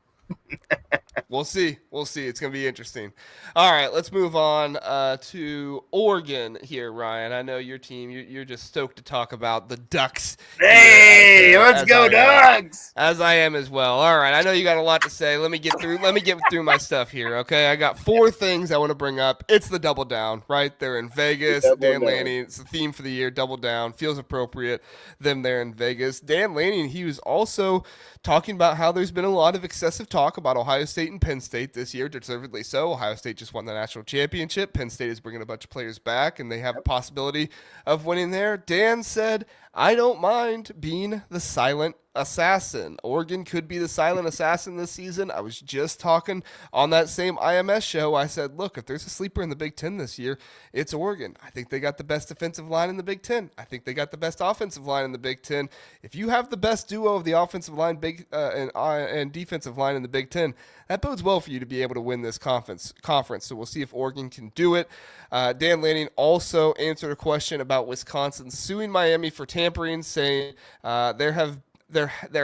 We'll see. It's going to be interesting. All right, let's move on to Oregon here, Ryan. I know your team, you're just stoked to talk about the Ducks. Hey, let's go Ducks! As I am as well. All right, I know you got a lot to say. Let me get through my stuff here, okay? I got 4 things I want to bring up. It's the double down, right? They're in Vegas. Dan Lanning, it's the theme for the year, double down. Feels appropriate, them there in Vegas. Dan Lanning, he was also talking about how there's been a lot of excessive talk about Ohio State and Penn State this year, deservedly so. Ohio State just won the national championship. Penn State is bringing a bunch of players back, and they have a possibility of winning there. Dan said, I don't mind being the silent assassin. Oregon could be the silent assassin this season. I was just talking on that same IMS show. I said, look, if there's a sleeper in the Big Ten this year, it's Oregon. I think they got the best defensive line in the Big Ten. I think they got the best offensive line in the Big Ten. If you have the best duo of the offensive line and defensive line in the Big Ten, that bodes well for you to be able to win this conference. So we'll see if Oregon can do it. Dan Lanning also answered a question about Wisconsin suing Miami for tampering, saying there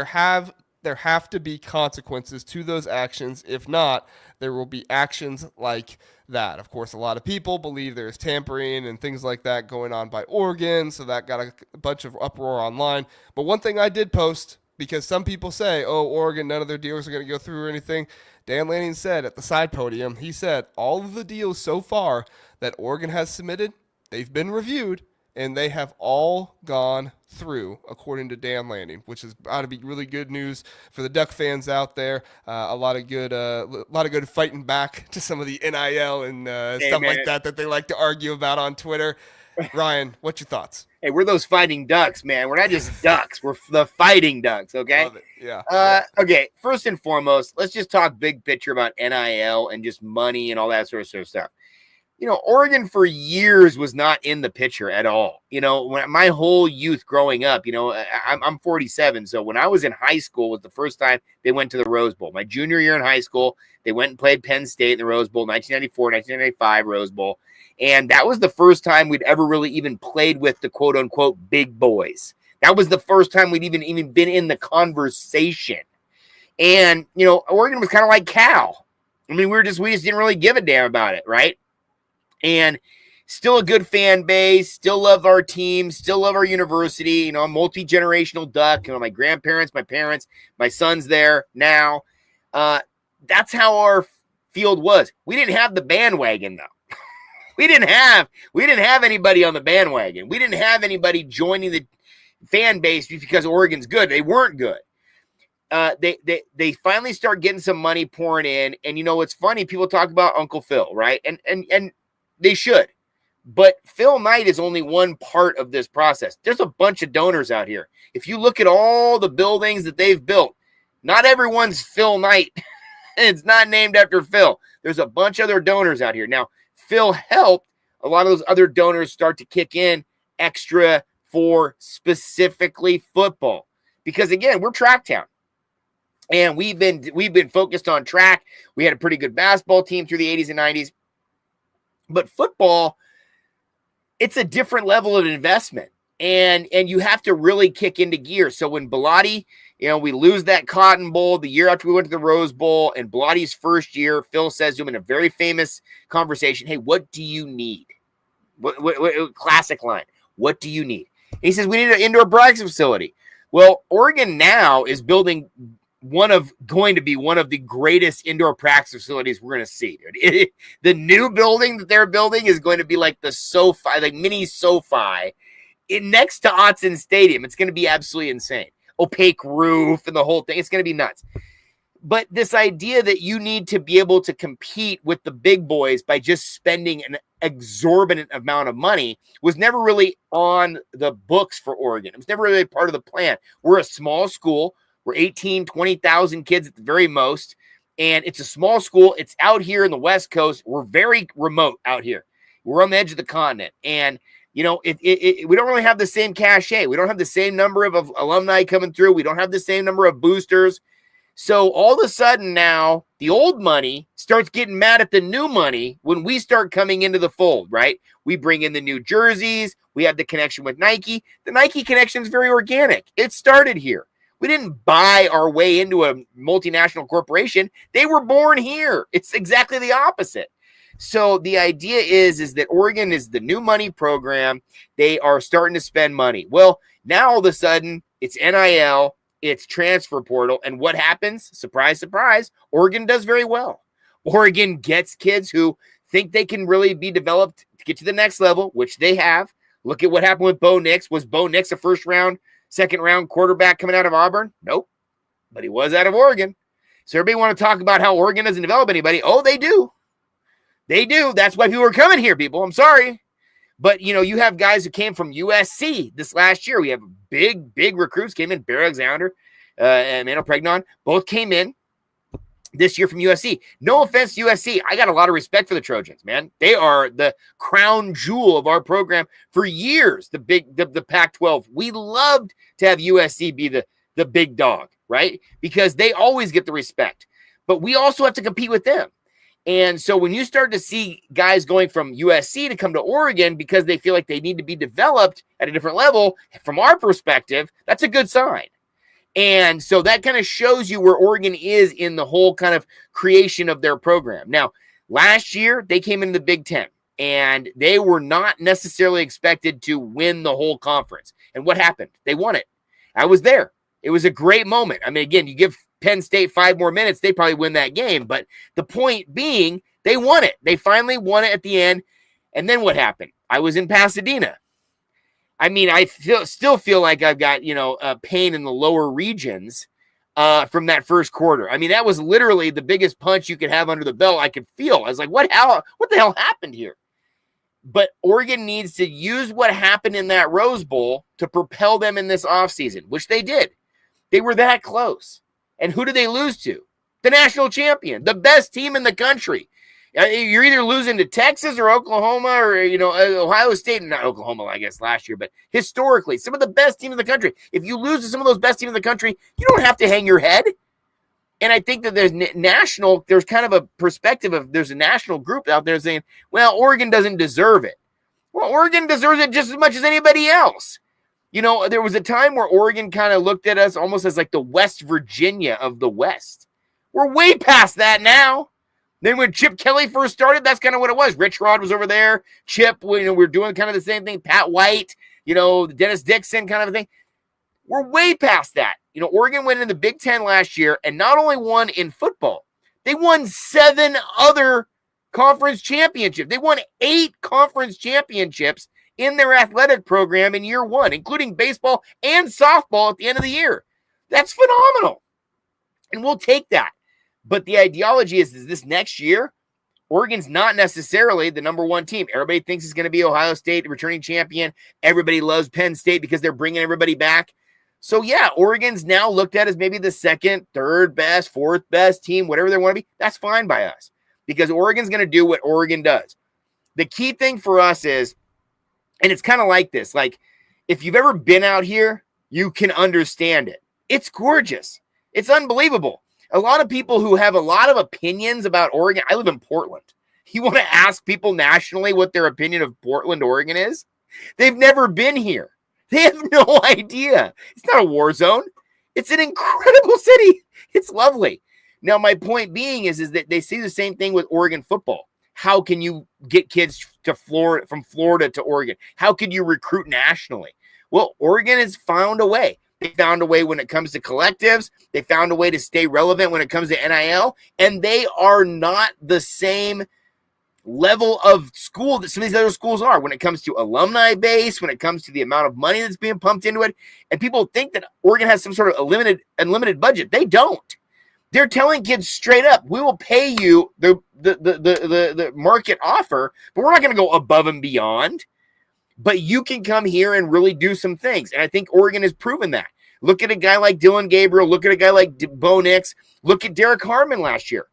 have to be consequences to those actions. If not, there will be actions like that. Of course, a lot of people believe there's tampering and things like that going on by Oregon, so that got a bunch of uproar online. But one thing I did post, because some people say, oh, Oregon, none of their deals are going to go through or anything. Dan Lanning said at the side podium, he said all of the deals so far that Oregon has submitted, they've been reviewed, and they have all gone through, according to Dan Lanning, which is ought to be really good news for the Duck fans out there. A lot of good fighting back to some of the NIL and stuff like that they like to argue about on Twitter. Ryan, what's your thoughts? Hey, we're those fighting ducks, man. We're not just ducks. We're the fighting ducks, okay? Love it. Yeah. Okay, first and foremost, let's just talk big picture about NIL and just money and all that sort of stuff. Oregon for years was not in the picture at all. When my whole youth growing up, I'm 47. So when I was in high school was the first time they went to the Rose Bowl. My junior year in high school, they went and played Penn State in the Rose Bowl, 1994, 1995 Rose Bowl. And that was the first time we'd ever really even played with the quote unquote big boys. That was the first time we'd even been in the conversation. And, Oregon was kind of like Cal. I mean, we just didn't really give a damn about it, right? And still a good fan base, still love our team, still love our university, a multi-generational Duck, my grandparents, my parents, my son's there now. That's how our field was. We didn't have the bandwagon though. We didn't have anybody on the bandwagon. We didn't have anybody joining the fan base because Oregon's good. They weren't good. They finally start getting some money pouring in. And what's funny, people talk about Uncle Phil, right? And they should. But Phil Knight is only one part of this process. There's a bunch of donors out here. If you look at all the buildings that they've built, not everyone's Phil Knight. It's not named after Phil. There's a bunch of other donors out here. Now, Phil helped a lot of those other donors start to kick in extra for specifically football. Because, again, we're track town. And we've been focused on track. We had a pretty good basketball team through the 80s and 90s. But football, it's a different level of investment. And you have to really kick into gear. So when Bilotti, we lose that Cotton Bowl the year after we went to the Rose Bowl, and Bilotti's first year, Phil says to him in a very famous conversation, hey, what do you need? What classic line. What do you need? And he says, we need an indoor practice facility. Well, Oregon now is building going to be one of the greatest indoor practice facilities we're going to see. The new building that they're building is going to be like the SoFi, like mini SoFi, next to Autzen Stadium. It's going to be absolutely insane. Opaque roof and the whole thing. It's going to be nuts. But this idea that you need to be able to compete with the big boys by just spending an exorbitant amount of money was never really on the books for Oregon. It was never really part of the plan. We're a small school. We're 18, 20,000 kids at the very most. And it's a small school. It's out here in the West Coast. We're very remote out here. We're on the edge of the continent. And, we don't really have the same cachet. We don't have the same number of alumni coming through. We don't have the same number of boosters. So all of a sudden now, the old money starts getting mad at the new money when we start coming into the fold, right? We bring in the new jerseys. We have the connection with Nike. The Nike connection is very organic. It started here. We didn't buy our way into a multinational corporation. They were born here. It's exactly the opposite. So the idea is that Oregon is the new money program. They are starting to spend money. Well, now all of a sudden, it's NIL. It's transfer portal. And what happens? Surprise, surprise. Oregon does very well. Oregon gets kids who think they can really be developed to get to the next level, which they have. Look at what happened with Bo Nix. Was Bo Nix a first round, second round quarterback coming out of Auburn? Nope. But he was out of Oregon. So everybody want to talk about how Oregon doesn't develop anybody. Oh, they do. They do. That's why people are coming here, people. I'm sorry. But, you have guys who came from USC this last year. We have big recruits came in. Bear Alexander and Mano Pregnon both came in this year from USC. No offense to USC. I got a lot of respect for the Trojans, man. They are the crown jewel of our program for years, the Pac-12. We loved to have USC be the big dog, right? Because they always get the respect. But we also have to compete with them. And so when you start to see guys going from USC to come to Oregon because they feel like they need to be developed at a different level, from our perspective, that's a good sign. And so that kind of shows you where Oregon is in the whole kind of creation of their program. Now, last year, they came into the Big Ten, and they were not necessarily expected to win the whole conference. And what happened? They won it. I was there. It was a great moment. I mean, again, you give Penn State 5 more minutes, they probably win that game. But the point being, they won it. They finally won it at the end. And then what happened? I was in Pasadena. I mean, I still feel like I've got, pain in the lower regions from that first quarter. I mean, that was literally the biggest punch you could have under the belt. I could feel. I was like, what the hell happened here? But Oregon needs to use what happened in that Rose Bowl to propel them in this offseason, which they did. They were that close. And who did they lose to? The national champion, the best team in the country. You're either losing to Texas or Oklahoma or, Ohio State, not Oklahoma, I guess, last year, but historically, some of the best teams in the country. If you lose to some of those best teams in the country, you don't have to hang your head. And I think that there's kind of a perspective of there's a national group out there saying, well, Oregon doesn't deserve it. Well, Oregon deserves it just as much as anybody else. There was a time where Oregon kind of looked at us almost as like the West Virginia of the West. We're way past that now. Then when Chip Kelly first started, that's kind of what it was. Rich Rod was over there. Chip, we're doing kind of the same thing. Pat White, Dennis Dixon kind of a thing. We're way past that. Oregon went into the Big Ten last year and not only won in football, they won 7 other conference championships. They won 8 conference championships in their athletic program in year 1, including baseball and softball at the end of the year. That's phenomenal. And we'll take that. But the ideology is this next year, Oregon's not necessarily the number 1 team. Everybody thinks it's going to be Ohio State, the returning champion. Everybody loves Penn State because they're bringing everybody back. So, yeah, Oregon's now looked at as maybe the 2nd, 3rd best, 4th best team, whatever they want to be. That's fine by us because Oregon's going to do what Oregon does. The key thing for us is, and it's kind of like this, like if you've ever been out here, you can understand it. It's gorgeous. It's unbelievable. A lot of people who have a lot of opinions about Oregon. I live in Portland. You want to ask people nationally what their opinion of Portland, Oregon is? They've never been here. They have no idea. It's not a war zone. It's an incredible city. It's lovely. Now, my point being is that they see the same thing with Oregon football. How can you get kids to Florida, from Florida to Oregon? How can you recruit nationally? Well, Oregon has found a way. They found a way when it comes to collectives. They found a way to stay relevant when it comes to NIL. And they are not the same level of school that some of these other schools are when it comes to alumni base, when it comes to the amount of money that's being pumped into it. And people think that Oregon has some sort of unlimited budget. They don't. They're telling kids straight up, we will pay you the market offer, but we're not going to go above and beyond. But you can come here and really do some things. And I think Oregon has proven that. Look at a guy like Dylan Gabriel. Look at a guy like Bo Nix. Look at Derek Harmon last year.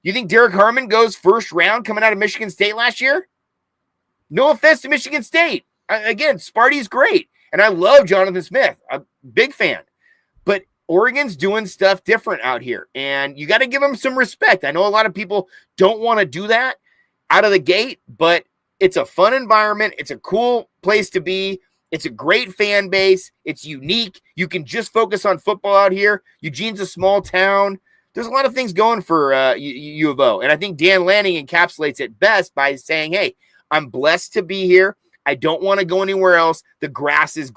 You think Derek Harmon goes first round coming out of Michigan State last year? No offense to Michigan State. Again, Sparty's great. And I love Jonathan Smith. I'm a big fan. But Oregon's doing stuff different out here. And you got to give them some respect. I know a lot of people don't want to do that out of the gate, but it's a fun environment. It's a cool place to be. It's a great fan base. It's unique. You can just focus on football out here. Eugene's a small town. There's a lot of things going for U of O. And I think Dan Lanning encapsulates it best by saying, hey, I'm blessed to be here. I don't want to go anywhere else. The grass is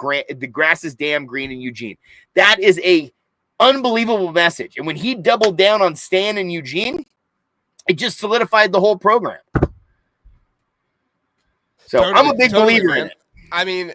damn green in Eugene. That is a unbelievable message. And when he doubled down on Stan in Eugene, it just solidified the whole program. So I'm a big believer in it. I mean,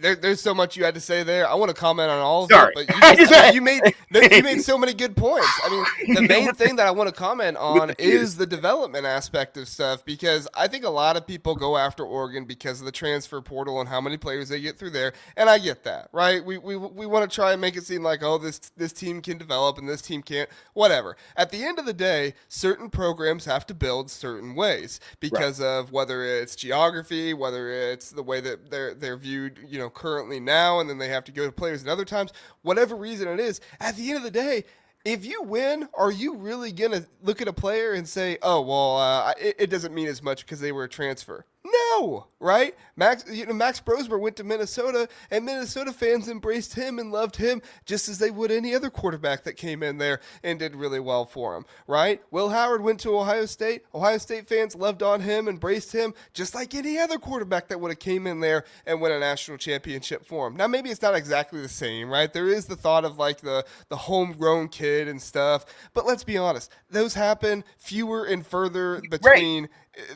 there's so much you had to say there. I want to comment on all of Sorry. it, but you made so many good points. I mean, the main thing that I want to comment on is the development aspect of stuff, because I think a lot of people go after Oregon because of the transfer portal and how many players they get through there, and I get that, right? We want to try and make it seem like, oh, this team can develop and this team can't, whatever. At the end of the day, certain programs have to build certain ways because of whether it's geography, whether it's the way that they're viewed, currently now, and then they have to go to players at other times, whatever reason it is. At the end of the day, if you win, are you really going to look at a player and say, oh, well, it doesn't mean as much because they were a transfer? No, right? Max Brosmer went to Minnesota, and Minnesota fans embraced him and loved him just as they would any other quarterback that came in there and did really well for him, right? Will Howard went to Ohio State. Ohio State fans loved on him, embraced him, just like any other quarterback that would have came in there and won a national championship for him. Now, maybe it's not exactly the same, right? There is the thought of like the homegrown kid and stuff, but let's be honest, those happen fewer and further between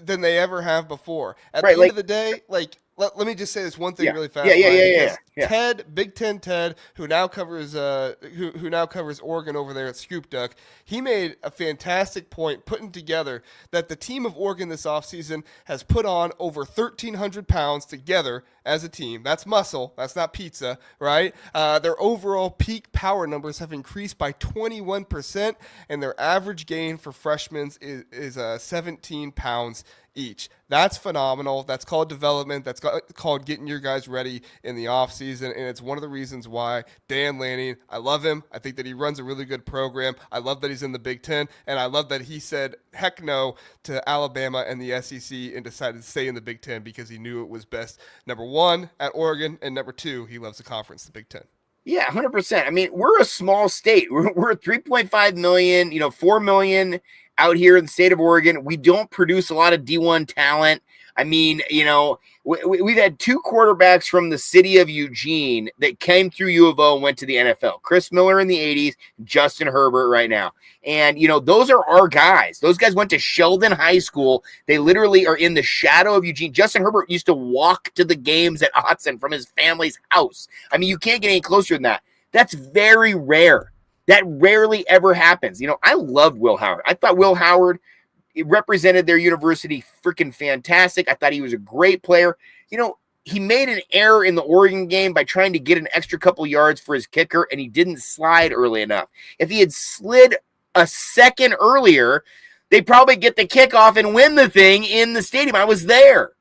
than they ever have before. At the end of the day, like, let me just say this one thing really fast. Yeah. Ted, Big Ten Ted, who now covers Oregon over there at Scoop Duck, he made a fantastic point putting together that the team of Oregon this offseason has put on over 1,300 pounds together as a team. That's muscle. That's not pizza, right? Their overall peak power numbers have increased by 21%, and their average gain for freshmen is 17 pounds each. That's phenomenal. That's called development. That's called getting your guys ready in the offseason, and it's one of the reasons why Dan Lanning, I love him. I think that he runs a really good program. I love that he's in the Big Ten, and I love that he said heck no to Alabama and the SEC and decided to stay in the Big Ten because he knew it was best, number one, at Oregon, and number two, he loves the conference, the Big Ten. Yeah, 100%. I mean, we're a small state. We're 3.5 million, 4 million out here in the state of Oregon. We don't produce a lot of D1 talent. I mean, we've had two quarterbacks from the city of Eugene that came through U of O and went to the NFL. Chris Miller in the 80s, Justin Herbert right now. And, those are our guys. Those guys went to Sheldon High School. They literally are in the shadow of Eugene. Justin Herbert used to walk to the games at Autzen from his family's house. I mean, you can't get any closer than that. That's very rare. That rarely ever happens. I loved Will Howard. I thought Will Howard represented their university freaking fantastic. I thought he was a great player. He made an error in the Oregon game by trying to get an extra couple yards for his kicker, and he didn't slide early enough. If he had slid a second earlier, they probably get the kickoff and win the thing in the stadium. I was there.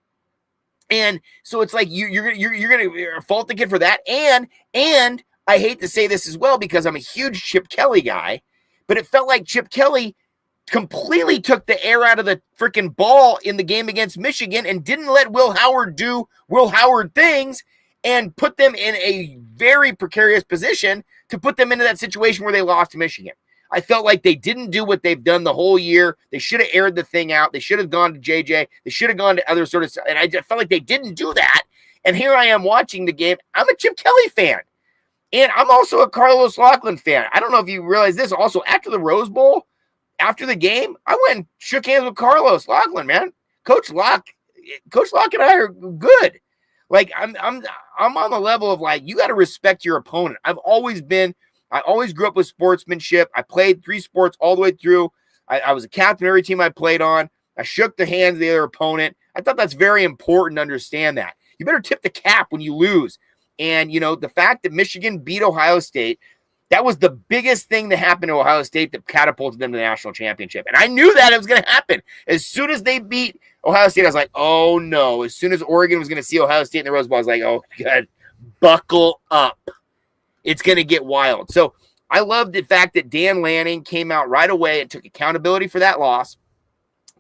And so it's like you're going to fault the kid for that. And I hate to say this as well because I'm a huge Chip Kelly guy, but it felt like Chip Kelly completely took the air out of the freaking ball in the game against Michigan and didn't let Will Howard do Will Howard things and put them in a very precarious position to put them into that situation where they lost to Michigan. I felt like they didn't do what they've done the whole year. They should have aired the thing out. They should have gone to JJ. They should have gone to other sort of stuff. And I just felt like they didn't do that. And here I am watching the game. I'm a Chip Kelly fan. And I'm also a Carlos Loughlin fan. I don't know if you realize this. Also, after the Rose Bowl, after the game, I went and shook hands with Carlos Loughlin, man. Coach Lock and I are good. Like I'm on the level of like, you got to respect your opponent. I always grew up with sportsmanship. I played 3 sports all the way through. I was a captain of every team I played on. I shook the hands of the other opponent. I thought that's very important to understand that. You better tip the cap when you lose. And, you know, the fact that Michigan beat Ohio State, that was the biggest thing that happened to Ohio State that catapulted them to the national championship. And I knew that it was going to happen. As soon as they beat Ohio State, I was like, oh, no. As soon as Oregon was going to see Ohio State in the Rose Bowl, I was like, oh, God, buckle up. It's going to get wild. So I love the fact that Dan Lanning came out right away and took accountability for that loss.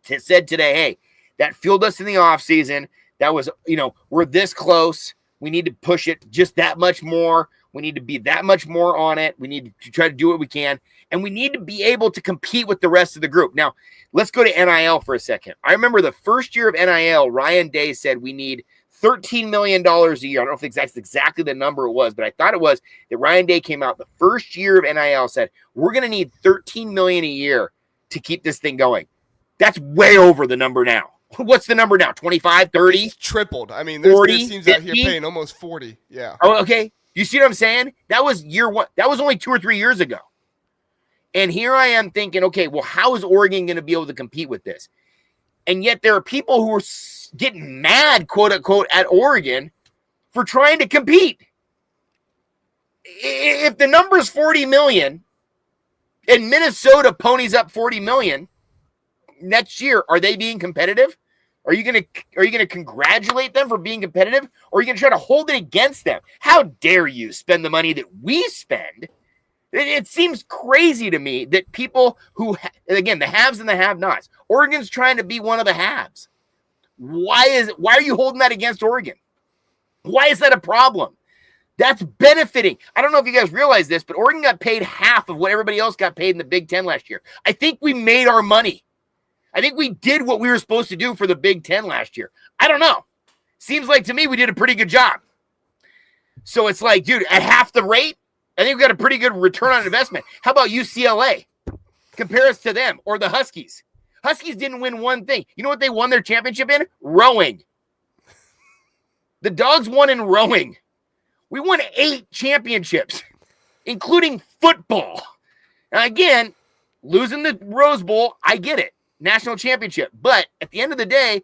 Said today, hey, that fueled us in the offseason. That was, you know, we're this close. We need to push it just that much more. We need to be that much more on it. We need to try to do what we can. And we need to be able to compete with the rest of the group. Now, let's go to NIL for a second. I remember the first year of NIL, Ryan Day said we need $13 million a year. I don't know if that's exactly the number it was, but I thought it was that Ryan Day came out the first year of NIL said, we're going to need $13 million a year to keep this thing going. That's way over the number now. What's the number now? 25, 30? It's tripled. I mean, there's teams 50? Out here paying almost 40. Yeah. Oh, okay. You see what I'm saying? That was year one. That was only 2 or 3 years ago. And here I am thinking, okay, well, how is Oregon going to be able to compete with this? And yet there are people who are getting mad, quote unquote, at Oregon for trying to compete. If the number is 40 million and Minnesota ponies up 40 million next year, are they being competitive? Are you gonna congratulate them for being competitive, or are you gonna try to hold it against them? How dare you spend the money that we spend? It seems crazy to me that people who, again, the haves and the have-nots. Oregon's trying to be one of the haves. Why are you holding that against Oregon? Why is that a problem? That's benefiting. I don't know if you guys realize this, but Oregon got paid half of what everybody else got paid in the Big Ten last year. I think we made our money. I think we did what we were supposed to do for the Big Ten last year. I don't know. Seems like to me we did a pretty good job. So it's like, dude, at half the rate, I think we got a pretty good return on investment. How about UCLA? Compare us to them or the Huskies. Huskies didn't win one thing. You know what they won their championship in? Rowing. The Dogs won in rowing. We won 8 championships, including football. Now, again, losing the Rose Bowl, I get it. National championship. But at the end of the day,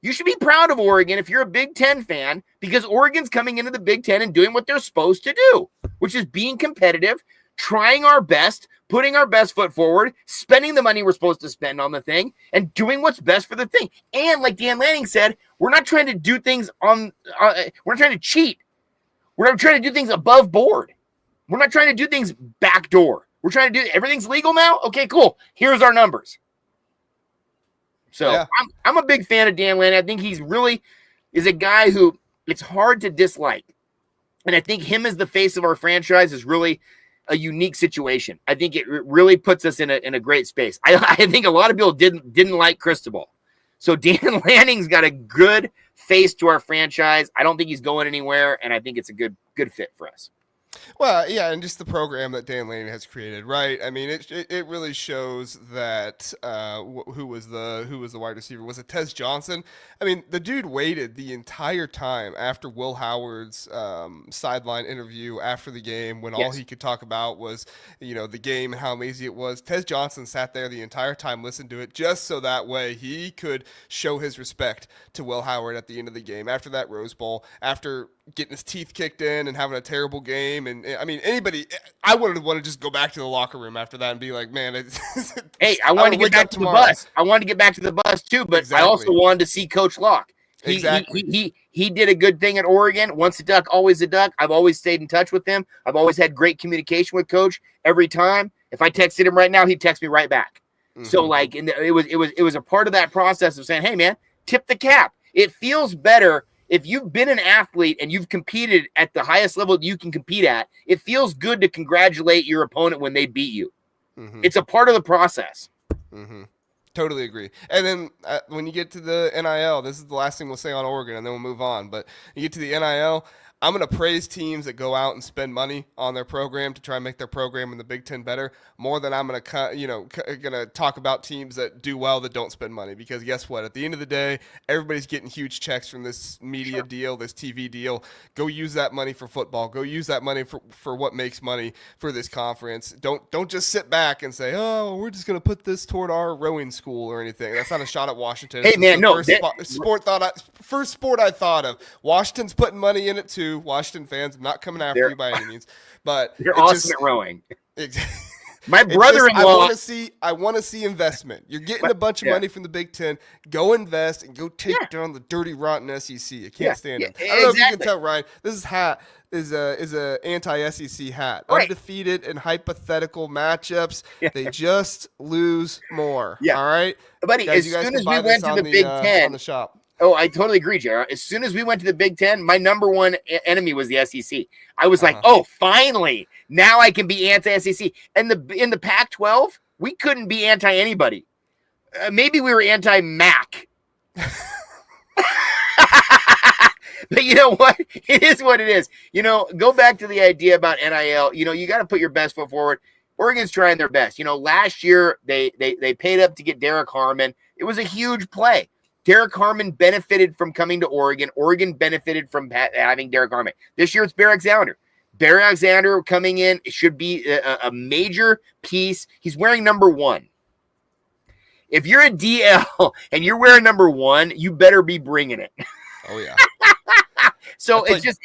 you should be proud of Oregon if you're a Big Ten fan, because Oregon's coming into the Big Ten and doing what they're supposed to do, which is being competitive, trying our best, putting our best foot forward, spending the money we're supposed to spend on the thing, and doing what's best for the thing. And like Dan Lanning said, we're not trying to do things we're not trying to cheat. We're not trying to do things above board. We're not trying to do things backdoor. We're trying to do everything's legal now. Okay, cool. Here's our numbers. So yeah. I'm a big fan of Dan Lanning. I think he's really is a guy who it's hard to dislike. And I think him as the face of our franchise is really a unique situation. I think it really puts us in a great space. I think a lot of people didn't like Cristobal. So Dan Lanning's got a good face to our franchise. I don't think he's going anywhere, and I think it's a good fit for us. Well, yeah, and just the program that Dan Lanning has created, right? I mean, it really shows that who was the wide receiver? Was it Tez Johnson? I mean, the dude waited the entire time after Will Howard's sideline interview after the game, when all he could talk about was, you know, the game and how amazing it was. Tez Johnson sat there the entire time, listened to it, just so that way he could show his respect to Will Howard at the end of the game after that Rose Bowl, after getting his teeth kicked in and having a terrible game. And I mean, I wouldn't want to just go back to the locker room after that and be like, man, hey, I wanted to get back to the bus. I wanted to get back to the bus too, but exactly. I also wanted to see Coach Locke. Exactly. He did a good thing at Oregon. Once a Duck, always a Duck. I've always stayed in touch with him. I've always had great communication with Coach every time. If I texted him right now, he'd text me right back. So like, it was a part of that process of saying, hey man, tip the cap. It feels better if you've been an athlete and you've competed at the highest level you can compete at. It feels good to congratulate your opponent when they beat you. It's a part of the process. Totally agree. And then when you get to the NIL, this is the last thing we'll say on Oregon, and then we'll move on. But you get to the NIL, I'm going to praise teams that go out and spend money on their program to try and make their program in the Big Ten better more than I'm going to talk about teams that do well that don't spend money. Because guess what? At the end of the day, everybody's getting huge checks from this media deal, this TV deal. Go use that money for football. Go use that money for what makes money for this conference. Don't just sit back and say, oh, we're just going to put this toward our rowing school or anything. That's not a shot at Washington. Hey, man, no. First sport I thought of. Washington's putting money in it too. Washington fans, I'm not coming after you by any means, but you're awesome at rowing. My brother-in-law. I want to see investment. You're getting a bunch of money from the Big Ten. Go invest and go take down the dirty, rotten SEC. I can't stand it. I don't know if you can tell, Ryan. This hat is a anti-SEC hat. Right. Undefeated in hypothetical matchups. They just lose more. All right, buddy. Guys, as soon as we went to the Big Ten, on the shop. Oh, I totally agree, Jared. As soon as we went to the Big Ten, my number one enemy was the SEC. I was like, oh, finally, now I can be anti-SEC. And in the Pac-12, we couldn't be anti-anybody. Maybe we were anti-MAC. But you know what? It is what it is. Go back to the idea about NIL. You got to put your best foot forward. Oregon's trying their best. Last year, they paid up to get Derek Harmon. It was a huge play. Derek Harmon benefited from coming to Oregon. Oregon benefited from having Derek Harmon. This year, it's Bear Alexander. Bear Alexander coming in, it should be a major piece. He's wearing number 1. If you're a DL and you're wearing number 1, you better be bringing it. Oh, yeah. So that's it's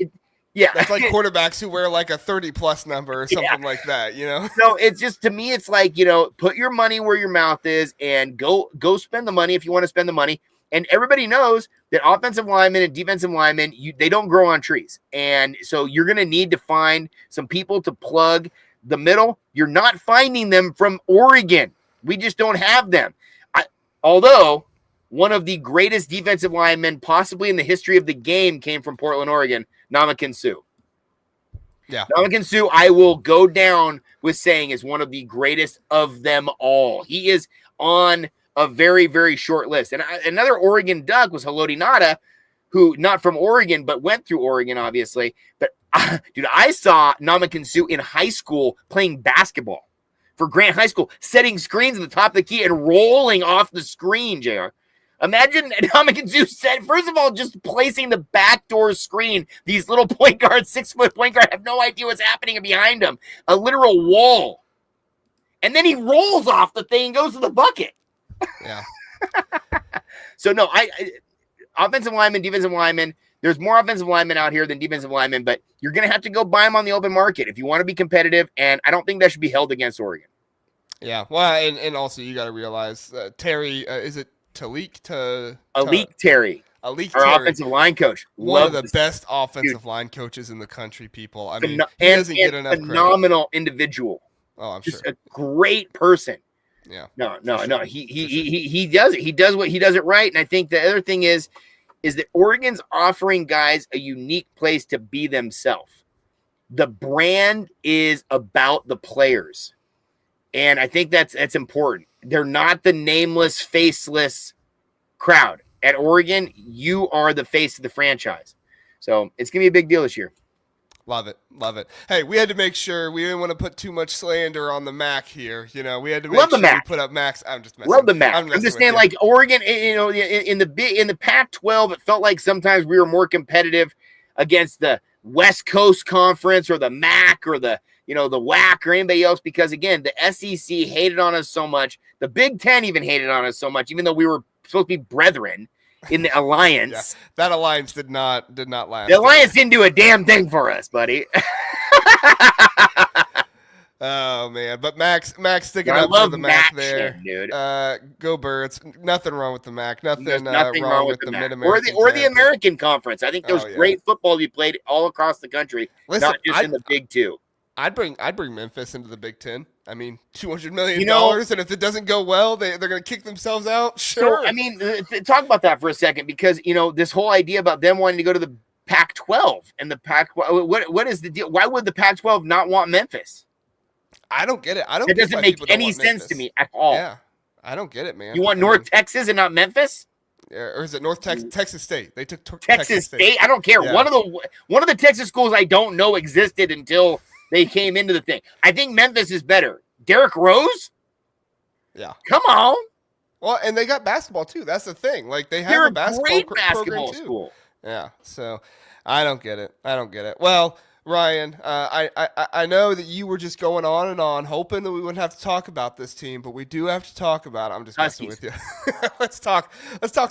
that's like quarterbacks who wear like a 30-plus number or something like that, So it's just, to me, it's like, put your money where your mouth is and go spend the money if you want to spend the money. And everybody knows that offensive linemen and defensive linemen, they don't grow on trees. And so you're going to need to find some people to plug the middle. You're not finding them from Oregon. We just don't have them. Although one of the greatest defensive linemen possibly in the history of the game came from Portland, Oregon, Ndamukong Suh. Yeah. Ndamukong Suh, I will go down with saying, is one of the greatest of them all. He is on a very, very short list. And another Oregon Duck was Haloti Ngata, who not from Oregon, but went through Oregon, obviously. But, dude, I saw Ndamukong Suh in high school playing basketball for Grant High School, setting screens at the top of the key and rolling off the screen, JR. Imagine Ndamukong Suh first of all, just placing the backdoor screen. These little point guards, 6-foot point guard, have no idea what's happening behind him. A literal wall. And then he rolls off the thing and goes to the bucket. Yeah. So no, offensive linemen, defensive linemen. There's more offensive linemen out here than defensive linemen, but you're going to have to go buy them on the open market if you want to be competitive. And I don't think that should be held against Oregon. Yeah. Well, and also you got to realize Terry, is it Alik Terry? Alik Terry. Our offensive line coach. One of the best offensive line coaches in the country, people. I mean, he doesn't get enough credit. Phenomenal individual. Oh, I'm just sure. A great person. Yeah. No. He does it. He does what he does it right. And I think the other thing is that Oregon's offering guys a unique place to be themselves. The brand is about the players. And I think that's important. They're not the nameless, faceless crowd. At Oregon, you are the face of the franchise. So it's going to be a big deal this year. Love it. Love it. Hey, we had to make sure we didn't want to put too much slander on the MAC here. We had to make sure we put up Max. I'm just messing. Love the MAC. I'm just saying, like Oregon, in the Pac-12, it felt like sometimes we were more competitive against the West Coast Conference or the MAC or the WAC or anybody else, because again, the SEC hated on us so much. The Big Ten even hated on us so much, even though we were supposed to be brethren in the alliance. Yeah, that alliance did not last. The alliance didn't do a damn thing for us, buddy. Oh man, but Max sticking I up for love the Mac Mac there. shit, dude. Go Birds. Nothing wrong with the Mac. There's Nothing nothing wrong with with the the Mac Mid-American or the Panthers. American Conference. I think there's Oh yeah. great football to be played all across the country, Listen, not just in the Big Two. I'd bring Memphis into the Big Ten. I mean, $200 million, You know, and if it doesn't go well, they're going to kick themselves out. so Sure. I mean, talk about that for a second, because this whole idea about them wanting to go to the Pac-12 and the Pac. What is the deal? Why would the Pac-12 not want Memphis? I don't get it. I don't. It get doesn't why make people don't any want sense Memphis. to me at all. Yeah, I don't get it, man. You want I North mean, Texas and not Memphis? or is it Texas State? They took Texas State. I don't care. Yeah. One of the Texas schools I don't know existed until they came into the thing. I think Memphis is better. Derrick Rose? Yeah. Come on. Well, and they got basketball too. That's the thing. Like they have They're a basketball program too. School. Yeah. So I don't get it. Well, Ryan, I know that you were just going on and on, hoping that we wouldn't have to talk about this team, but we do have to talk about it. I'm just messing with you. Let's talk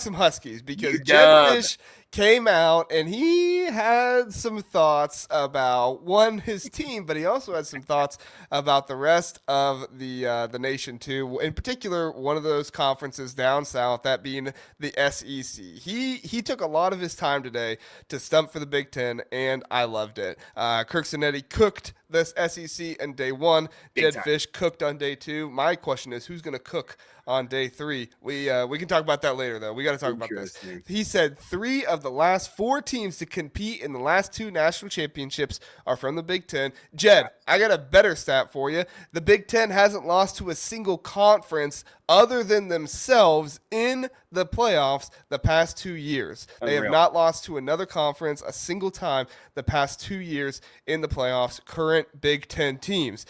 some Huskies, because Jedd Fisch came out and he had some thoughts about his team, but he also had some thoughts about the rest of the nation too. In particular, one of those conferences down south, that being the SEC. He took a lot of his time today to stump for the Big Ten, and I loved it. Kirk Cinetti cooked this SEC on day one. Jedd Fisch cooked on day two. My question is, who's going to cook on day three? We can talk about that later, though. We got to talk about this. He said 3 of the last 4 teams to compete in the last 2 national championships are from the Big Ten. Jedd, I got a better stat for you. The Big Ten hasn't lost to a single conference other than themselves in the playoffs the past 2 years. They have not lost to another conference a single time the past 2 years in the playoffs, current Big Ten teams.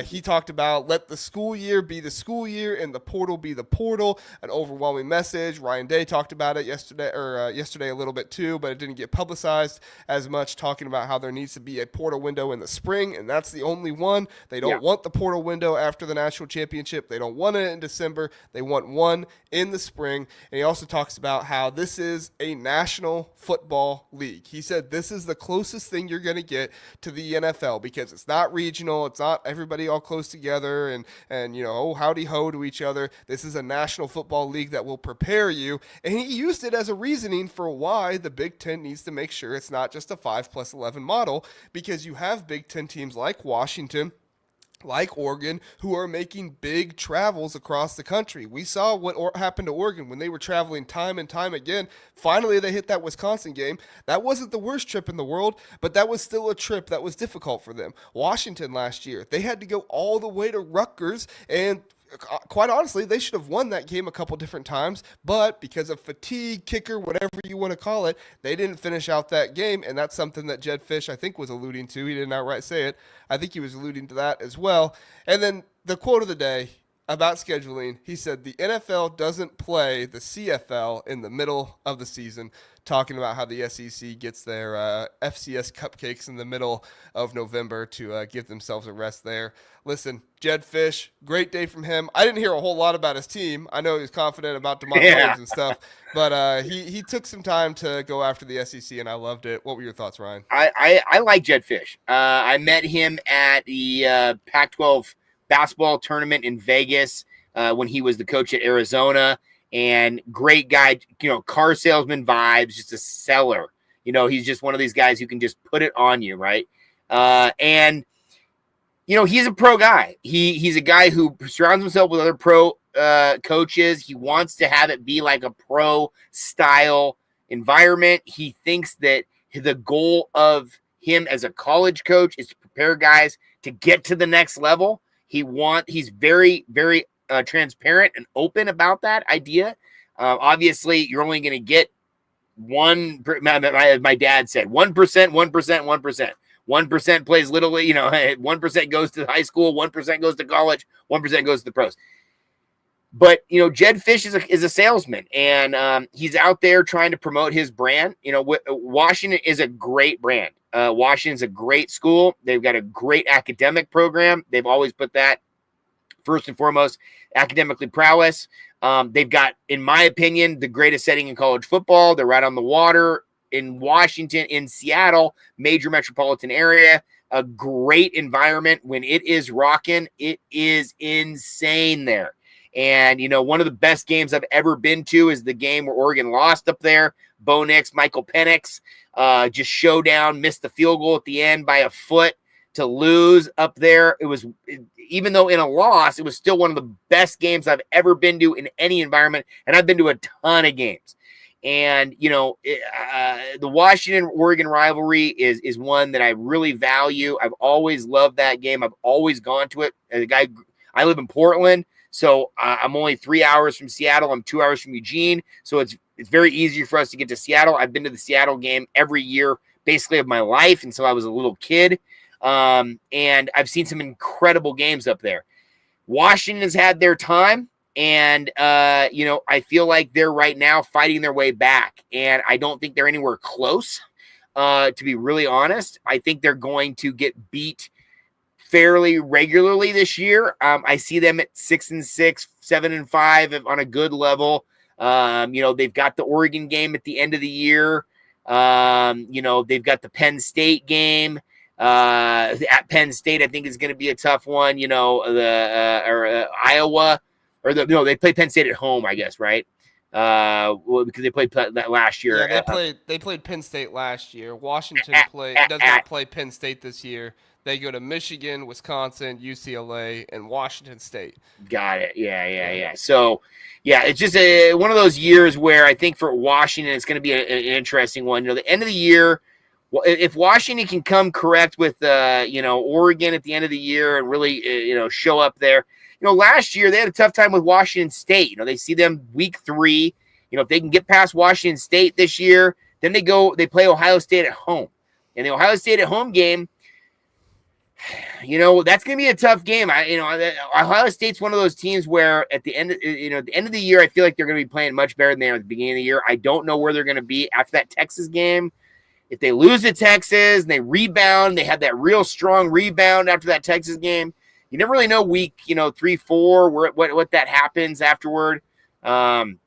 He talked about let the school year be the school year and the portal be the portal, an overwhelming message. Ryan Day talked about it yesterday a little bit too, but it didn't get publicized as much, talking about how there needs to be a portal window in the spring, and that's the only one. They don't want the portal window after the national championship. They don't want it in December. They want one in the spring. And he also talks about how this is a national football league. He said this is the closest thing you're going to get to the NFL, because it's not regional. It's not everybody all close together and howdy ho to each other. This is a national football league that will prepare you. And he used it as a reasoning for why the Big Ten needs to make sure it's not just a 5+11 model, because you have Big Ten teams like Washington, like Oregon, who are making big travels across the country. We saw what happened to Oregon when they were traveling time and time again. Finally, they hit that Wisconsin game. That wasn't the worst trip in the world, but that was still a trip that was difficult for them. Washington last year, they had to go all the way to Rutgers, and quite honestly, they should have won that game a couple different times, but because of fatigue, kicker, whatever you want to call it, they didn't finish out that game, and that's something that Jedd Fisch, I think, was alluding to. He didn't outright say it. I think he was alluding to that as well. And then the quote of the day about scheduling, he said the NFL doesn't play the CFL in the middle of the season, talking about how the SEC gets their FCS cupcakes in the middle of November to give themselves a rest there. Listen, Jedd Fisch, great day from him. I didn't hear a whole lot about his team. I know he was confident about DeMont Williams and stuff, but he took some time to go after the SEC, and I loved it. What were your thoughts, Ryan? I like Jedd Fisch. I met him at the Pac-12 basketball tournament in Vegas when he was the coach at Arizona, and great guy, car salesman vibes, just a seller. He's just one of these guys who can just put it on you, right? And he's a pro guy. He's a guy who surrounds himself with other pro coaches. He wants to have it be like a pro style environment. He thinks that the goal of him as a college coach is to prepare guys to get to the next level. He's very, very transparent and open about that idea. Obviously, you're only going to get my dad said 1%, 1%. 1% plays little, 1% goes to high school, 1% goes to college, 1% goes to the pros. But, Jedd Fisch is a salesman, and he's out there trying to promote his brand. Washington is a great brand. Washington's a great school. They've got a great academic program. They've always put that first and foremost, academically prowess. They've got, in my opinion, the greatest setting in college football. They're right on the water in Washington, in Seattle, major metropolitan area. a great environment. When it is rocking, it is insane there. And, one of the best games I've ever been to is the game where Oregon lost up there. Bo Nix, Michael Penix, just showdown, missed the field goal at the end by a foot to lose up there. Even though in a loss, it was still one of the best games I've ever been to in any environment. And I've been to a ton of games. And, the Washington-Oregon rivalry is one that I really value. I've always loved that game. I've always gone to it. I live in Portland, so I'm only 3 hours from Seattle. I'm 2 hours from Eugene, so it's very easy for us to get to Seattle. I've been to the Seattle game every year, basically, of my life until I was a little kid, and I've seen some incredible games up there. Washington has had their time. And, I feel like they're right now fighting their way back. And I don't think they're anywhere close, to be really honest. I think they're going to get beat fairly regularly this year. I see them at 6-6, 7-5 on a good level. They've got the Oregon game at the end of the year. They've got the Penn State game. At Penn State, I think is going to be a tough one. Iowa. They played Penn State at home, I guess, right? Because they played that last year. Yeah, they played Penn State last year. Washington does not play Penn State this year. They go to Michigan, Wisconsin, UCLA, and Washington State. Got it. Yeah. So, it's just one of those years where I think for Washington, it's going to be an interesting one. The end of the year, if Washington can come correct with, Oregon at the end of the year and really, show up there. Last year they had a tough time with Washington State. They see them week 3. If they can get past Washington State this year, then they play Ohio State at home. And the Ohio State at home game, that's going to be a tough game. Ohio State's one of those teams where at the end of the year, I feel like they're going to be playing much better than they are at the beginning of the year. I don't know where they're going to be after that Texas game. If they lose to Texas and they rebound, they have that real strong rebound after that Texas game. You never really know week, 3, 4, what that happens afterward. It's going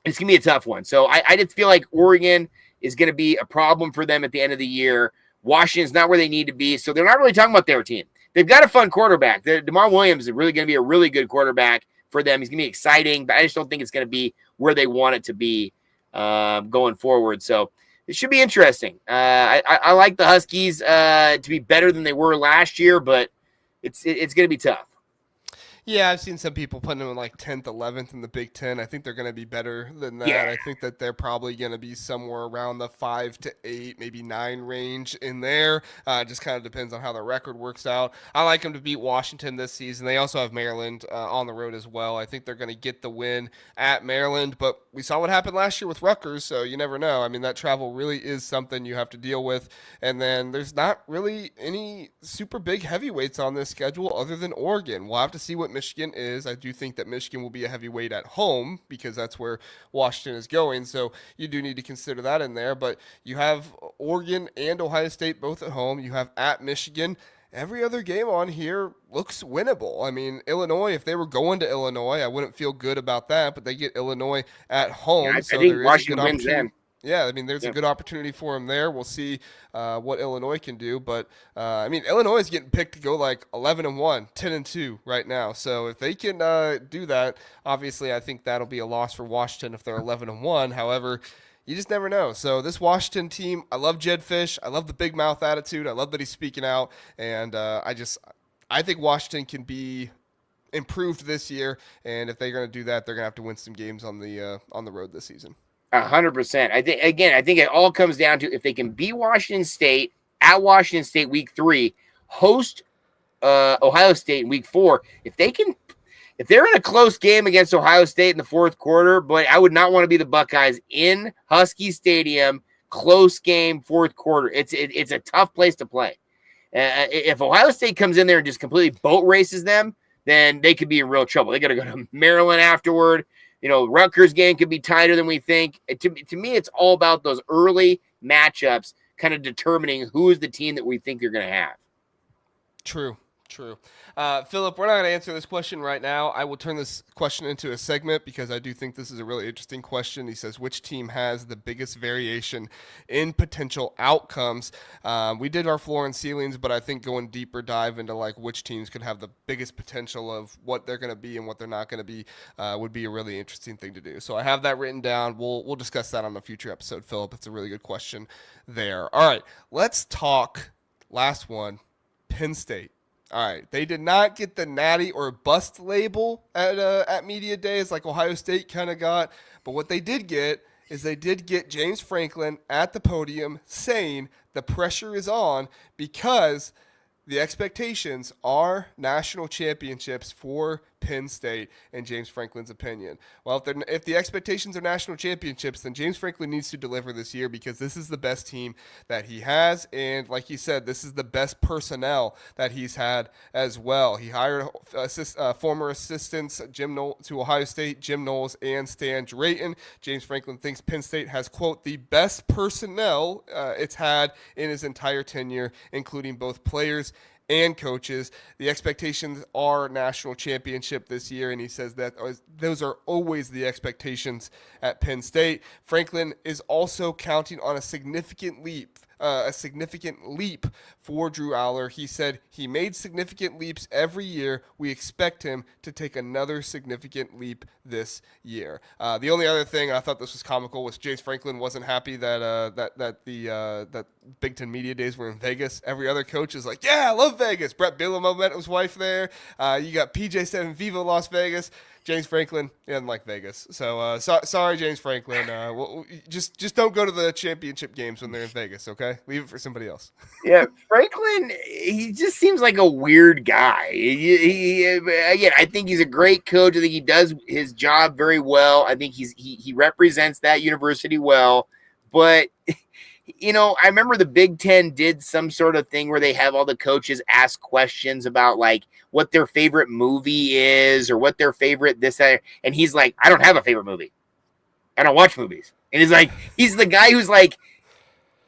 to be a tough one. So I just feel like Oregon is going to be a problem for them at the end of the year. Washington's not where they need to be. So they're not really talking about their team. They've got a fun quarterback. DeMar Williams is really going to be a really good quarterback for them. He's going to be exciting, but I just don't think it's going to be where they want it to be going forward. So it should be interesting. I like the Huskies to be better than they were last year, but it's going to be tough. Yeah, I've seen some people putting them in like 10th, 11th in the Big Ten. I think they're going to be better than that. Yeah. I think that they're probably going to be somewhere around the 5 to 8, maybe 9 range in there. Just kind of depends on how the record works out. I like them to beat Washington this season. They also have Maryland on the road as well. I think they're going to get the win at Maryland, but we saw what happened last year with Rutgers, so you never know. I mean, that travel really is something you have to deal with. And then there's not really any super big heavyweights on this schedule other than Oregon. We'll have to see what Michigan is. I do think that Michigan will be a heavyweight at home because that's where Washington is going. So you do need to consider that in there. But you have Oregon and Ohio State both at home. You have at Michigan. Every other game on here looks winnable. I mean, Illinois, if they were going to Illinois, I wouldn't feel good about that, but they get Illinois at home. Yeah, I think Washington wins them. Yeah, I mean, there's a good opportunity for him there. We'll see what Illinois can do. But, Illinois is getting picked to go like 11-1, 10-2 right now. So if they can do that, obviously I think that'll be a loss for Washington if they're 11-1. However, you just never know. So this Washington team, I love Jedd Fisch. I love the big mouth attitude. I love that he's speaking out. And I think Washington can be improved this year. And if they're going to do that, they're going to have to win some games on the road this season. 100%. I think it all comes down to if they can beat Washington State at Washington State week 3, host Ohio State in week 4. If they're in a close game against Ohio State in the fourth quarter, boy, I would not want to be the Buckeyes in Husky Stadium, close game, fourth quarter. It's a tough place to play. If Ohio State comes in there and just completely boat races them, then they could be in real trouble. They got to go to Maryland afterward. Rutgers game could be tighter than we think. To me, it's all about those early matchups kind of determining who is the team that we think they're going to have. True. True. Philip, we're not going to answer this question right now. I will turn this question into a segment because I do think this is a really interesting question. He says, which team has the biggest variation in potential outcomes? We did our floor and ceilings, but I think going deeper dive into like which teams could have the biggest potential of what they're going to be and what they're not going to be would be a really interesting thing to do. So I have that written down. We'll discuss that on a future episode, Philip. It's a really good question there. All right, let's talk last one, Penn State. All right, they did not get the natty or bust label at media days like Ohio State kind of got, but what they did get is they did get James Franklin at the podium saying the pressure is on because the expectations are national championships for Penn State, in James Franklin's opinion. Well, if the expectations are national championships, then James Franklin needs to deliver this year because this is the best team that he has. And like he said, this is the best personnel that he's had as well. He hired former assistants to Ohio State, Jim Knowles and Stan Drayton. James Franklin thinks Penn State has, quote, the best personnel it's had in his entire tenure, including both players and coaches. The expectations are national championship this year, and he says that those are always the expectations at Penn State. Franklin is also counting on a significant leap for Drew Aller. He said he made significant leaps every year. We expect him to take another significant leap this year. The only other thing, I thought this was comical, was James Franklin wasn't happy that Big Ten Media Days were in Vegas. Every other coach is like, yeah, I love Vegas. Brett Bielema met his wife there. You got PJ said Viva Las Vegas. James Franklin didn't like Vegas. So sorry, James Franklin. Just don't go to the championship games when they're in Vegas, okay? Leave it for somebody else. Yeah, Franklin, he just seems like a weird guy. Again, I think he's a great coach. I think he does his job very well. I think he represents that university well. But, you know, I remember the Big Ten did some sort of thing where they have all the coaches ask questions about, like, what their favorite movie is or what their favorite this, that, and he's like, I don't have a favorite movie. I don't watch movies. And he's the guy who's like,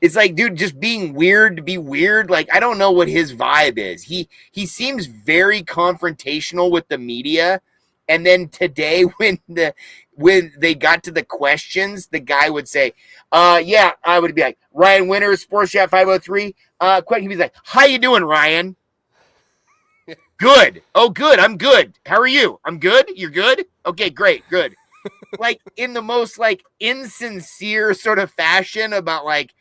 it's like, dude, just being weird to be weird. Like, I don't know what his vibe is. He seems very confrontational with the media. And then today when they got to the questions, the guy would say, yeah, I would be like, Ryan Winter, Sports Chat 503. He'd be like, how you doing, Ryan? Good. Oh, good. I'm good. How are you? I'm good. You're good? Okay, great. Good. Like in the most like insincere sort of fashion about like,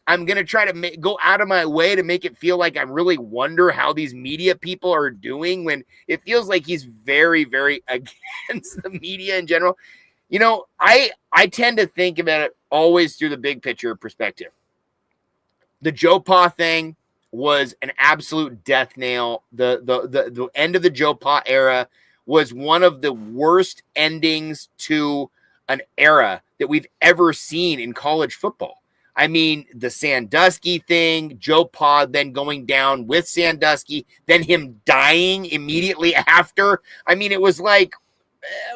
I'm going to try to go out of my way to make it feel like I really wonder how these media people are doing, when it feels like he's very, very against the media in general. You know, I tend to think about it always through the big picture perspective. The Joe Pa thing was an absolute death nail. The end of the Joe Pa era was one of the worst endings to an era that we've ever seen in college football. I mean, the Sandusky thing, Joe Pa then going down with Sandusky, then him dying immediately after. I mean, it was like,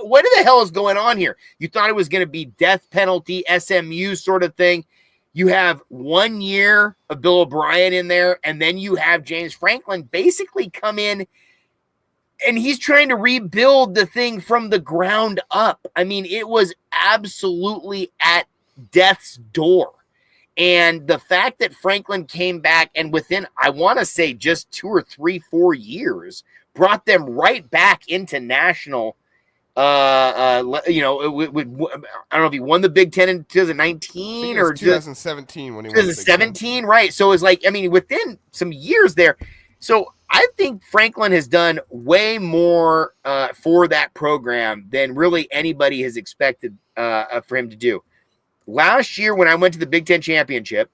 what the hell is going on here? You thought it was going to be death penalty, SMU sort of thing. You have 1 year of Bill O'Brien in there, and then you have James Franklin basically come in, and he's trying to rebuild the thing from the ground up. I mean, it was absolutely at death's door. And the fact that Franklin came back and within, I want to say, just 2 or 3, 4 years, brought them right back into national. I don't know if he won the Big Ten in 2019 or 2017 when he won 2017, right? So it was like, I mean, within some years there. So I think Franklin has done way more for that program than really anybody has expected for him to do. Last year, when I went to the Big Ten Championship,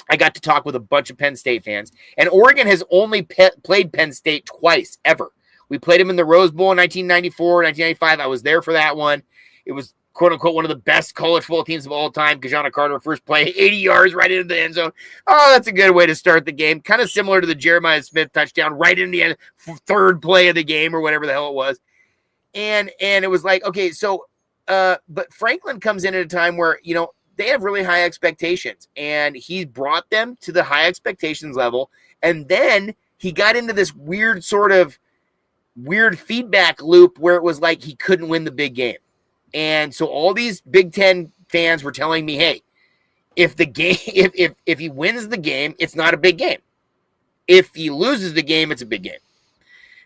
I got to talk with a bunch of Penn State fans. And Oregon has only played Penn State twice, ever. We played them in the Rose Bowl in 1994, 1995. I was there for that one. It was, quote-unquote, one of the best college football teams of all time. Kajana Carter, first play, 80 yards right into the end zone. Oh, that's a good way to start the game. Kind of similar to the Jeremiah Smith touchdown right in the end, third play of the game or whatever the hell it was. And it was like, okay, so but Franklin comes in at a time where, you know, they have really high expectations, and he's brought them to the high expectations level. And then he got into this weird feedback loop where it was like he couldn't win the big game. And so all these Big Ten fans were telling me, hey, if he wins the game, it's not a big game. If he loses the game, it's a big game.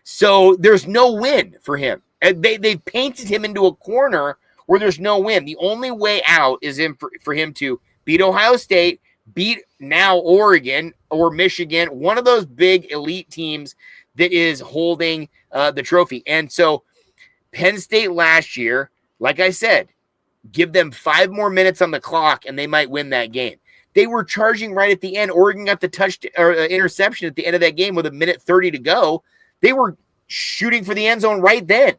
So there's no win for him. They painted him into a corner where there's no win. The only way out is for him to beat Ohio State, beat now Oregon or Michigan, one of those big elite teams that is holding the trophy. And so Penn State last year, like I said, give them 5 more minutes on the clock and they might win that game. They were charging right at the end. Oregon got the interception at the end of that game with 1:30 to go. They were shooting for the end zone right then.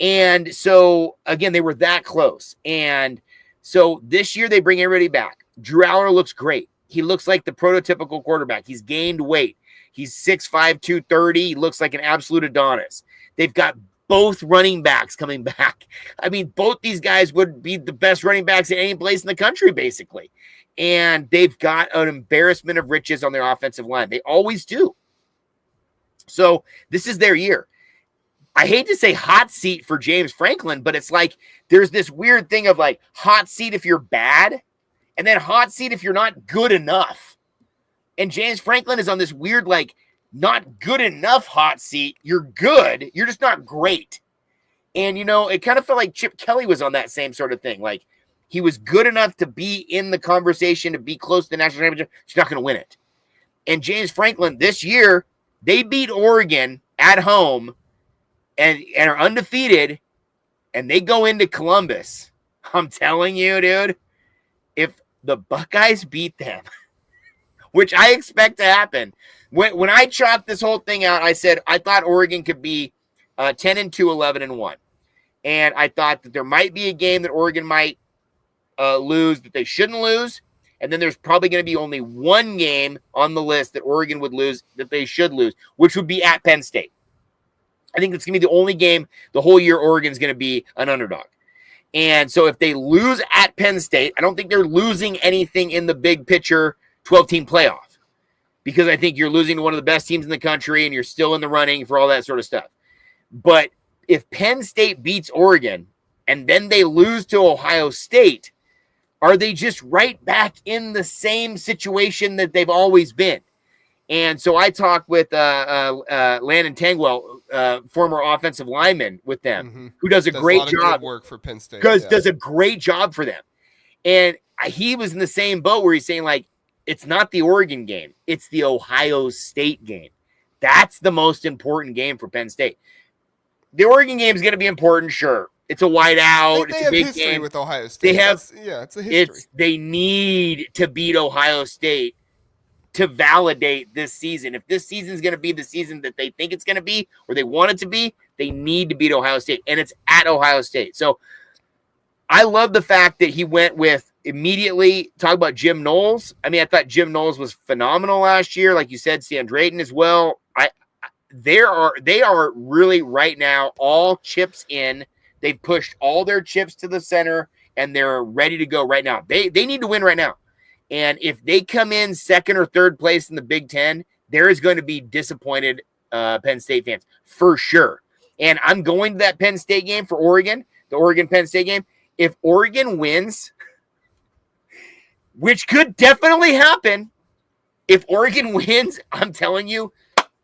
And so, again, they were that close. And so this year they bring everybody back. Drew Aller looks great. He looks like the prototypical quarterback. He's gained weight. He's 6'5", 230. He looks like an absolute Adonis. They've got both running backs coming back. I mean, both these guys would be the best running backs in any place in the country, basically. And they've got an embarrassment of riches on their offensive line. They always do. So this is their year. I hate to say hot seat for James Franklin, but it's like there's this weird thing of like hot seat if you're bad, and then hot seat if you're not good enough. And James Franklin is on this weird, like, not good enough hot seat. You're good. You're just not great. And, you know, it kind of felt like Chip Kelly was on that same sort of thing. Like, he was good enough to be in the conversation, to be close to the national championship. He's not going to win it. And James Franklin, this year, they beat Oregon at home and are undefeated, and they go into Columbus. I'm telling you, dude, if the Buckeyes beat them, which I expect to happen. When I chalked this whole thing out, I said I thought Oregon could be 10-2, 11-1. And I thought that there might be a game that Oregon might lose that they shouldn't lose. And then there's probably going to be only one game on the list that Oregon would lose that they should lose, which would be at Penn State. I think it's going to be the only game the whole year Oregon's going to be an underdog. And so if they lose at Penn State, I don't think they're losing anything in the big picture 12-team playoff, because I think you're losing to one of the best teams in the country and you're still in the running for all that sort of stuff. But if Penn State beats Oregon and then they lose to Ohio State, are they just right back in the same situation that they've always been? And so I talked with Landon Tangwell, former offensive lineman with them, who does a great job. Good work for Penn State. Does a great job for them. And he was in the same boat where he's saying, like, it's not the Oregon game. It's the Ohio State game. That's the most important game for Penn State. The Oregon game is going to be important, sure. It's a whiteout. It's a big history game with Ohio State. It's a history. They need to beat Ohio State to validate this season. If this season is going to be the season that they think it's going to be, or they want it to be, they need to beat Ohio State, and it's at Ohio State. So I love the fact that he went with immediately talk about Jim Knowles. I mean, I thought Jim Knowles was phenomenal last year. Like you said, Stan Drayton as well. They are really right now all chips in. They've pushed all their chips to the center, and they're ready to go right now. They need to win right now. And if they come in second or third place in the Big Ten, there is going to be disappointed Penn State fans for sure. And I'm going to that Penn State game for Oregon, the Oregon-Penn State game. If Oregon wins, which could definitely happen, if Oregon wins, I'm telling you,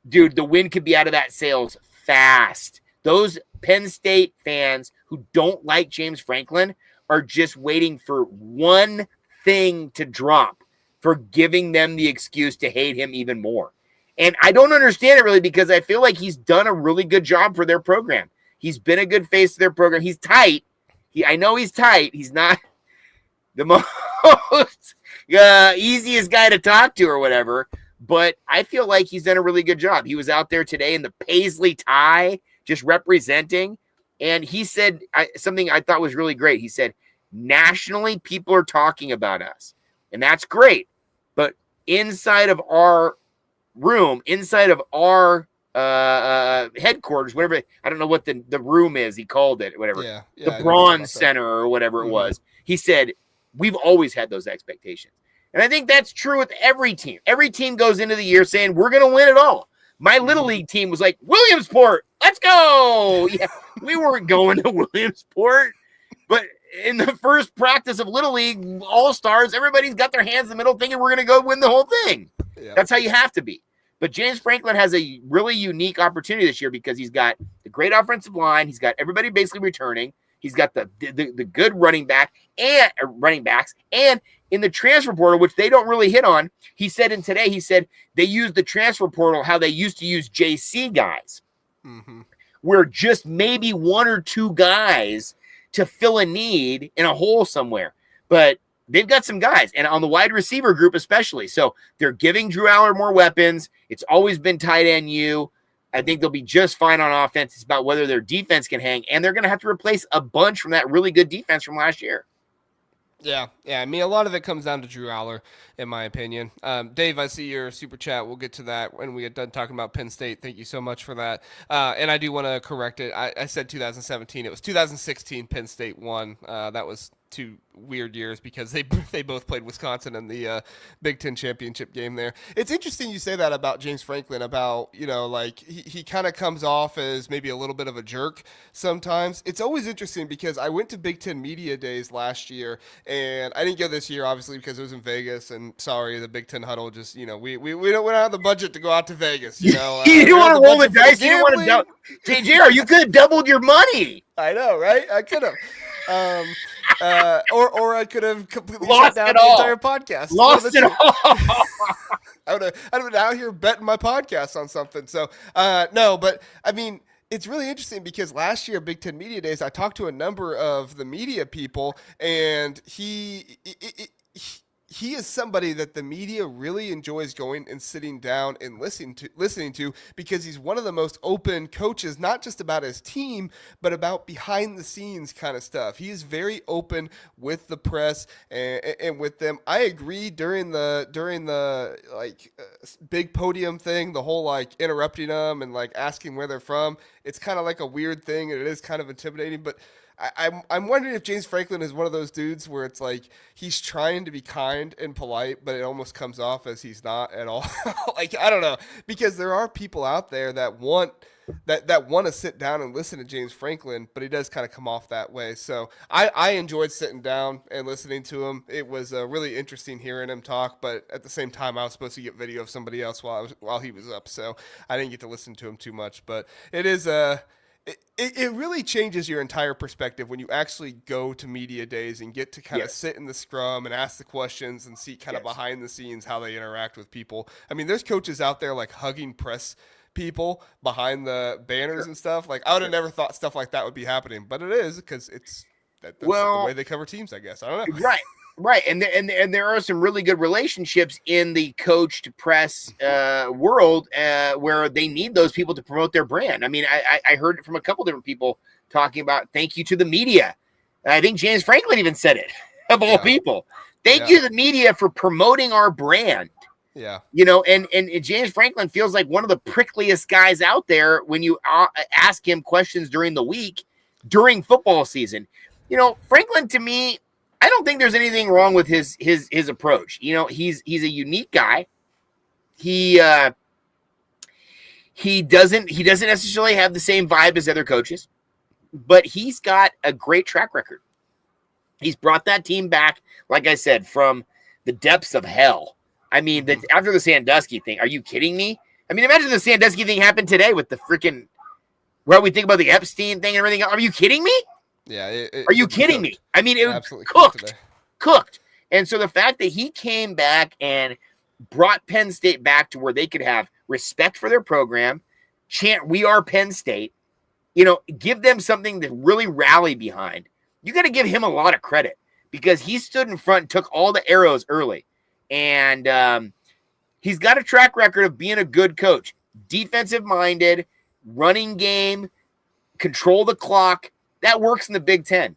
dude, the wind could be out of that sails fast. Those Penn State fans who don't like James Franklin are just waiting for one thing to drop for giving them the excuse to hate him even more. And I don't understand it really, because I feel like he's done a really good job for their program. He's been a good face to their program. He's tight. I know he's tight. He's not the most easiest guy to talk to or whatever, but I feel like he's done a really good job. He was out there today in the paisley tie, just representing, and he said something I thought was really great. He said, nationally, people are talking about us, and that's great, but inside of our room, inside of our headquarters, whatever, I don't know what the room is, he called it, whatever, the Braun Center or whatever it was, he said, we've always had those expectations. And I think that's true with every team. Every team goes into the year saying, we're going to win it all. My little league team was like, Williamsport, let's go. Yeah, we weren't going to Williamsport, but in the first practice of little league all-stars, everybody's got their hands in the middle thinking we're going to go win the whole thing. Yeah. That's how you have to be. But James Franklin has a really unique opportunity this year because he's got the great offensive line. He's got everybody basically returning. He's got the good running backs, and in the transfer portal, which they don't really hit on, he said they use the transfer portal how they used to use JC guys, where just maybe one or two guys to fill a need in a hole somewhere. But they've got some guys, and on the wide receiver group especially. So they're giving Drew Aller more weapons. It's always been tight end you. I think they'll be just fine on offense. It's about whether their defense can hang, and they're going to have to replace a bunch from that really good defense from last year. Yeah. I mean, a lot of it comes down to Drew Aller, in my opinion. Dave, I see your super chat. We'll get to that when we get done talking about Penn State. Thank you so much for that. And I do want to correct it. I said 2017. It was 2016 Penn State won. That was 2 weird years because they both played Wisconsin in the Big Ten championship game there. It's interesting you say that about James Franklin, about, like he kind of comes off as maybe a little bit of a jerk sometimes. It's always interesting because I went to Big Ten Media Days last year, and I didn't go this year, obviously, because it was in Vegas, and sorry, the Big Ten Huddle just, we don't have the budget to go out to Vegas, you don't want to roll the dice. You don't want to JJ, you could have doubled your money. I know, right? I could have. Or I could have completely lost shut down the entire podcast. Lost it all. I would have been out here betting my podcast on something. So, no, but I mean, it's really interesting because last year, Big Ten Media Days, I talked to a number of the media people, and he is somebody that the media really enjoys going and sitting down and listening to because he's one of the most open coaches, not just about his team, but about behind the scenes kind of stuff. He is very open with the press and with them. I agree during the big podium thing, the whole like interrupting them and like asking where they're from. It's kind of like a weird thing, and it is kind of intimidating, but I'm wondering if James Franklin is one of those dudes where it's like he's trying to be kind and polite, but it almost comes off as he's not at all. Like, I don't know, because there are people out there that want to sit down and listen to James Franklin, but he does kind of come off that way. So I enjoyed sitting down and listening to him. It was really interesting hearing him talk, but at the same time, I was supposed to get video of somebody else while he was up, so I didn't get to listen to him too much. But it is It really changes your entire perspective when you actually go to media days and get to kind of sit in the scrum and ask the questions and see kind of behind the scenes how they interact with people. I mean, there's coaches out there like hugging press people behind the banners and stuff. Like, I would have never thought stuff like that would be happening, but it is because that's the way they cover teams, I guess. I don't know. Right, and there are some really good relationships in the coach to press world where they need those people to promote their brand. I mean, I heard it from a couple different people talking about thank you to the media. I think James Franklin even said it, of all people. Thank you to the media for promoting our brand. Yeah. And James Franklin feels like one of the prickliest guys out there when you ask him questions during the week, during football season. Franklin, to me, I don't think there's anything wrong with his approach. He's a unique guy. He doesn't necessarily have the same vibe as other coaches, but he's got a great track record. He's brought that team back, like I said, from the depths of hell. I mean, after the Sandusky thing, are you kidding me? I mean, imagine the Sandusky thing happened today with the freaking, what we think about the Epstein thing and everything. Are you kidding me? Yeah. Are you kidding me? I mean, it was cooked. And so the fact that he came back and brought Penn State back to where they could have respect for their program, chant, "We are Penn State," give them something to really rally behind. You got to give him a lot of credit because he stood in front and took all the arrows early. And he's got a track record of being a good coach, defensive-minded, running game, control the clock. That works in the Big Ten.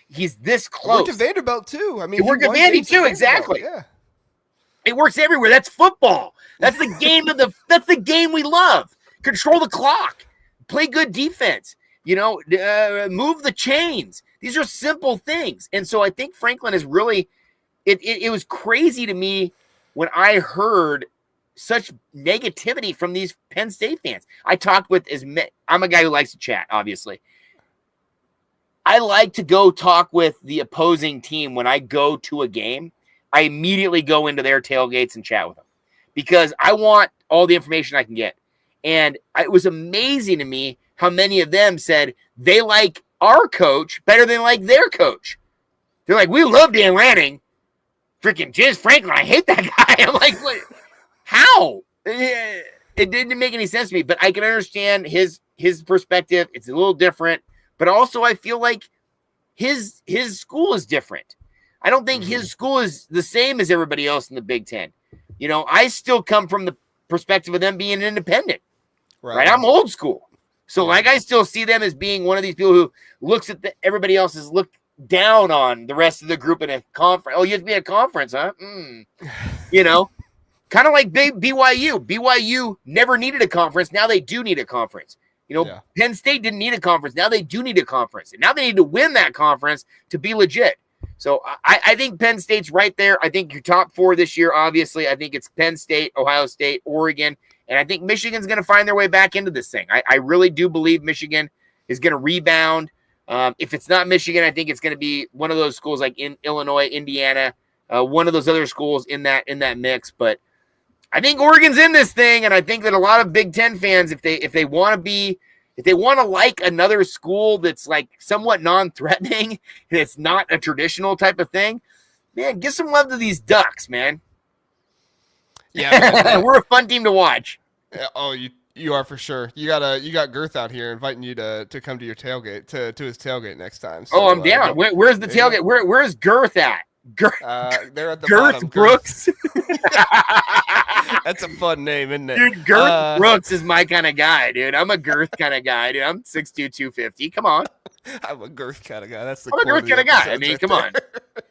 He's this close. It worked at Vanderbilt too. I mean, it worked at Vandy too. Exactly. Yeah. It works everywhere. That's football. That's the game that's the game we love. Control the clock. Play good defense. Move the chains. These are simple things. And so I think Franklin is really. It was crazy to me when I heard such negativity from these Penn State fans. I talked with I'm a guy who likes to chat, obviously. I like to go talk with the opposing team when I go to a game. I immediately go into their tailgates and chat with them because I want all the information I can get. And it was amazing to me how many of them said they like our coach better than like their coach. They're like, we love Dan Lanning. Freaking Jizz Franklin, I hate that guy. I'm like, what? How? It didn't make any sense to me, but I can understand his perspective. It's a little different, but also I feel like his school is different. I don't think his school is the same as everybody else in the Big Ten. You know, I still come from the perspective of them being independent. Right? I'm old school. So, like, I still see them as being one of these people who looks at everybody else's look down on the rest of the group in a conference. Oh, you have to be in a conference, huh? You know, kind of like BYU. BYU never needed a conference. Now they do need a conference. You know, Penn State didn't need a conference. Now they do need a conference. And now they need to win that conference to be legit. So I think Penn State's right there. I think your top four this year, obviously, I think it's Penn State, Ohio State, Oregon. And I think Michigan's going to find their way back into this thing. I really do believe Michigan is going to rebound. If it's not Michigan, I think it's going to be one of those schools like in Illinois, Indiana, one of those other schools in that mix. But I think Oregon's in this thing, and I think that a lot of Big Ten fans, if they want to like another school that's like somewhat non-threatening and it's not a traditional type of thing, man, give some love to these Ducks, man. Yeah, we're a fun team to watch. Oh, you are for sure. You got Girth out here inviting you to come to your tailgate to his tailgate next time. So, I'm down. Where's the tailgate? Where's Girth at? They're at the Girth bottom. Brooks. That's a fun name, isn't it? Dude, Girth Brooks is my kind of guy, dude. I'm a Girth kind of guy, dude. I'm 6'2", 250. Come on. I'm a Girth kind of guy. That's I'm a Girth kind of guy. I mean, come on.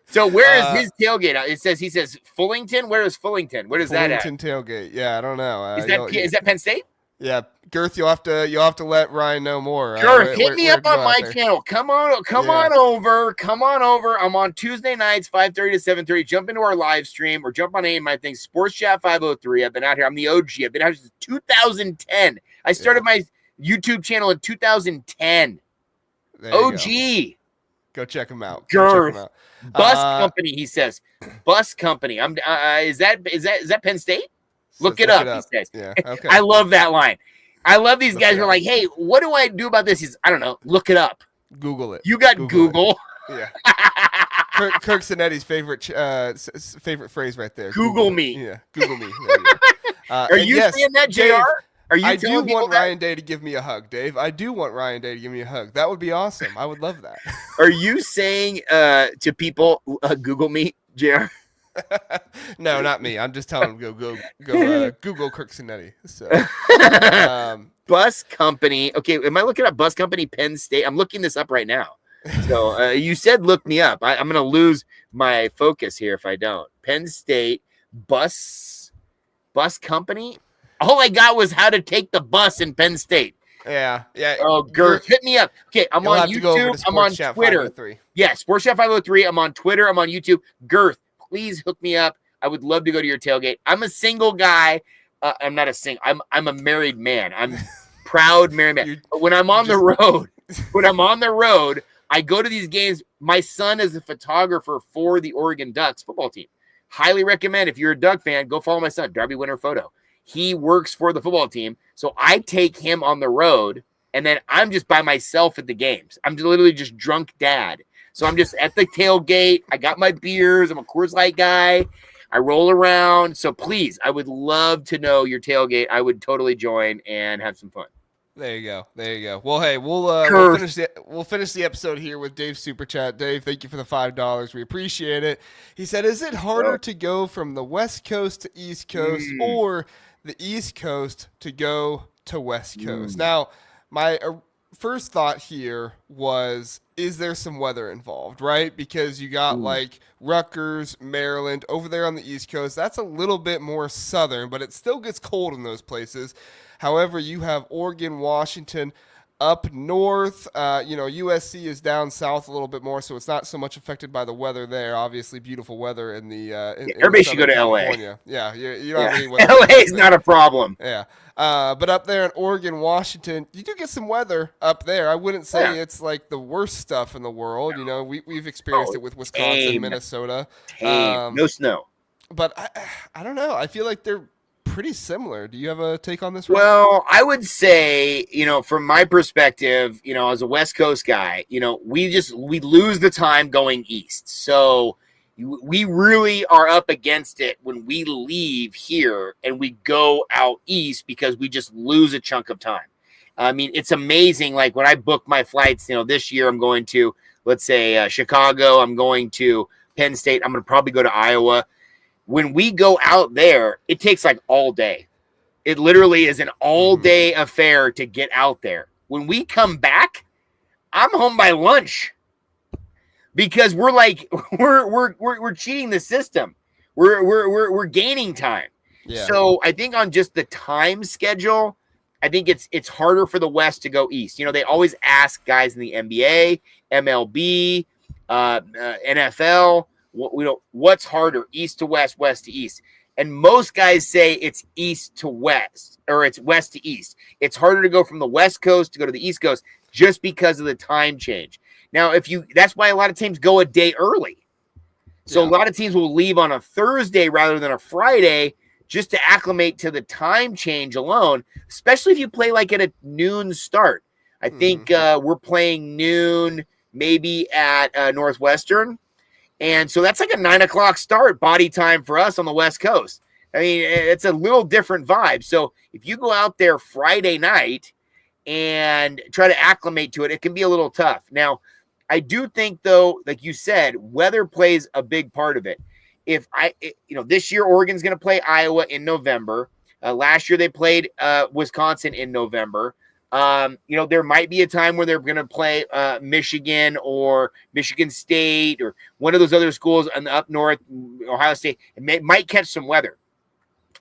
So where is his tailgate? He says Fullington. Where is Fullington? Where is that at? Fullington tailgate. Yeah, I don't know. Is that Penn State? Yeah, Girth, you'll have to let Ryan know more. Girth, hit me up on my channel. Come on over. I'm on Tuesday nights, 5:30 to 7:30. Jump into our live stream or jump on any of my things. Sports Chat 503. I've been out here. I'm the OG. I've been out here since 2010. I started my YouTube channel in 2010. OG. Go check him out. Girth. Bus Company, he says. Bus Company. Is that Penn State? Look it up, he says. Yeah, okay. I love that line. I love these guys who are like, hey, what do I do about this? He's, I don't know. Look it up. Google it. You got Google. Yeah. Kirk Sinetti's favorite phrase right there. Google me. Yeah, Google me. Are you saying that, JR? Dave, are you I do want Ryan Day to give me a hug, Dave. I do want Ryan Day to give me a hug. That would be awesome. I would love that. Are you saying to people, Google me, JR? No, not me. I'm just telling them go Google Kirk Sinetti. So, Bus Company. Okay, am I looking up Bus Company Penn State? I'm looking this up right now. So you said look me up. I'm going to lose my focus here if I don't. Penn State Bus Company. All I got was how to take the bus in Penn State. Yeah. Oh, Girth, hit me up. Okay, I'm on YouTube. I'm on Twitter. Yeah, Sports Chat 503. I'm on Twitter. I'm on YouTube. Girth, please hook me up. I would love to go to your tailgate. I'm a single guy. I'm not a single. I'm a married man. I'm proud married man. But when I'm on the road, I go to these games. My son is a photographer for the Oregon Ducks football team. Highly recommend, if you're a Duck fan, go follow my son, Darby Winter Photo. He works for the football team. So I take him on the road, and then I'm just by myself at the games. I'm literally just drunk dad. So I'm just at the tailgate. I got my beers. I'm a Coors Light guy. I roll around. So please, I would love to know your tailgate. I would totally join and have some fun. There you go. Well, hey, we'll finish the episode here with Dave's super chat. Dave, thank you for the $5. We appreciate it. He said, "Is it harder to go from the West Coast to East Coast, or the East Coast to go to West Coast?" Now, my first thought here was, is there some weather involved, right? Because you got like Rutgers, Maryland over there on the East Coast. That's a little bit more southern, but it still gets cold in those places. However, you have Oregon, Washington up north, USC is down south a little bit more, so it's not so much affected by the weather there. Obviously, beautiful weather in the in Everybody should go Southern to LA. California. Yeah, you don't have any weather. LA is not a problem. Yeah. But up there in Oregon, Washington, you do get some weather up there. I wouldn't say it's like the worst stuff in the world. No. We've experienced it with Wisconsin, Minnesota. No snow. But I don't know. I feel like they're pretty similar. Do you have a take on this, Ryan? Well, I would say, from my perspective, as a West Coast guy, we lose the time going east. So we really are up against it when we leave here and we go out east because we just lose a chunk of time. I mean, it's amazing. Like when I book my flights, this year I'm going to, let's say, Chicago. I'm going to Penn State. I'm going to probably go to Iowa. When we go out there, it takes like all day. It literally is an all-day affair to get out there. When we come back, I'm home by lunch because we're like we're cheating the system. We're gaining time. Yeah. So I think on just the time schedule, I think it's harder for the West to go east. They always ask guys in the NBA, MLB, NFL. What's harder, east to west, west to east? And most guys say it's east to west, or it's west to east. It's harder to go from the West Coast to go to the East Coast just because of the time change. Now, that's why a lot of teams go a day early. So a lot of teams will leave on a Thursday rather than a Friday just to acclimate to the time change alone, especially if you play like at a noon start. I think we're playing noon maybe at Northwestern. And so that's like a 9 o'clock start body time for us on the West Coast. I mean, it's a little different vibe. So if you go out there Friday night and try to acclimate to it, it can be a little tough. Now, I do think, though, like you said, weather plays a big part of it. This year, Oregon's going to play Iowa in November. Last year, they played Wisconsin in November. There might be a time where they're going to play Michigan or Michigan State or one of those other schools up north, Ohio State. It might catch some weather.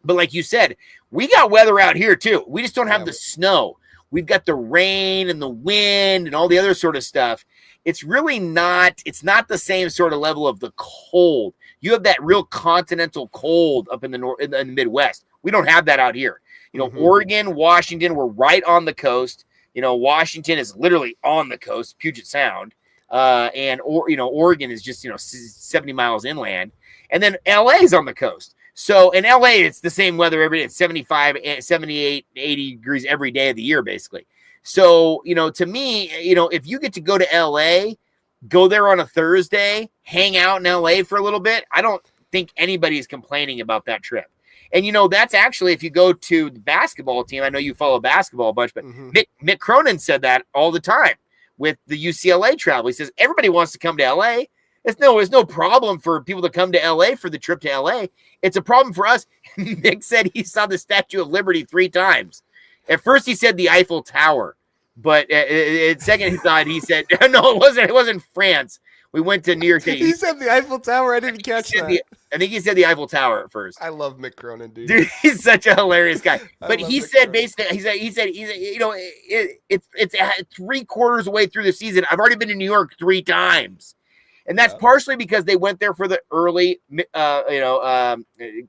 But like you said, we got weather out here too. We just don't have the snow. We've got the rain and the wind and all the other sort of stuff. It's really not the same sort of level of the cold. You have that real continental cold up in the north, in the Midwest. We don't have that out here. Oregon, Washington, we're right on the coast. Washington is literally on the coast, Puget Sound. Oregon is just, 70 miles inland. And then LA is on the coast. So in LA, it's the same weather every day. It's 75, 78, 80 degrees every day of the year, basically. So, to me, if you get to go to LA, go there on a Thursday, hang out in LA for a little bit, I don't think anybody's complaining about that trip. And, that's actually, if you go to the basketball team, I know you follow basketball a bunch, but Mick Cronin said that all the time with the UCLA travel. He says, everybody wants to come to LA. It's no problem for people to come to LA for the trip to LA. It's a problem for us. Mick said he saw the Statue of Liberty 3 times. At first he said the Eiffel Tower, but second thought he said, no, it wasn't France. We went to New York City. He said the Eiffel Tower. I didn't catch that. I think he said the Eiffel Tower at first. I love Mick Cronin, dude. Dude, he's such a hilarious guy. But he said basically, he said, it's 3/4 away through the season. I've already been to New York 3 times. And that's partially because they went there for the early,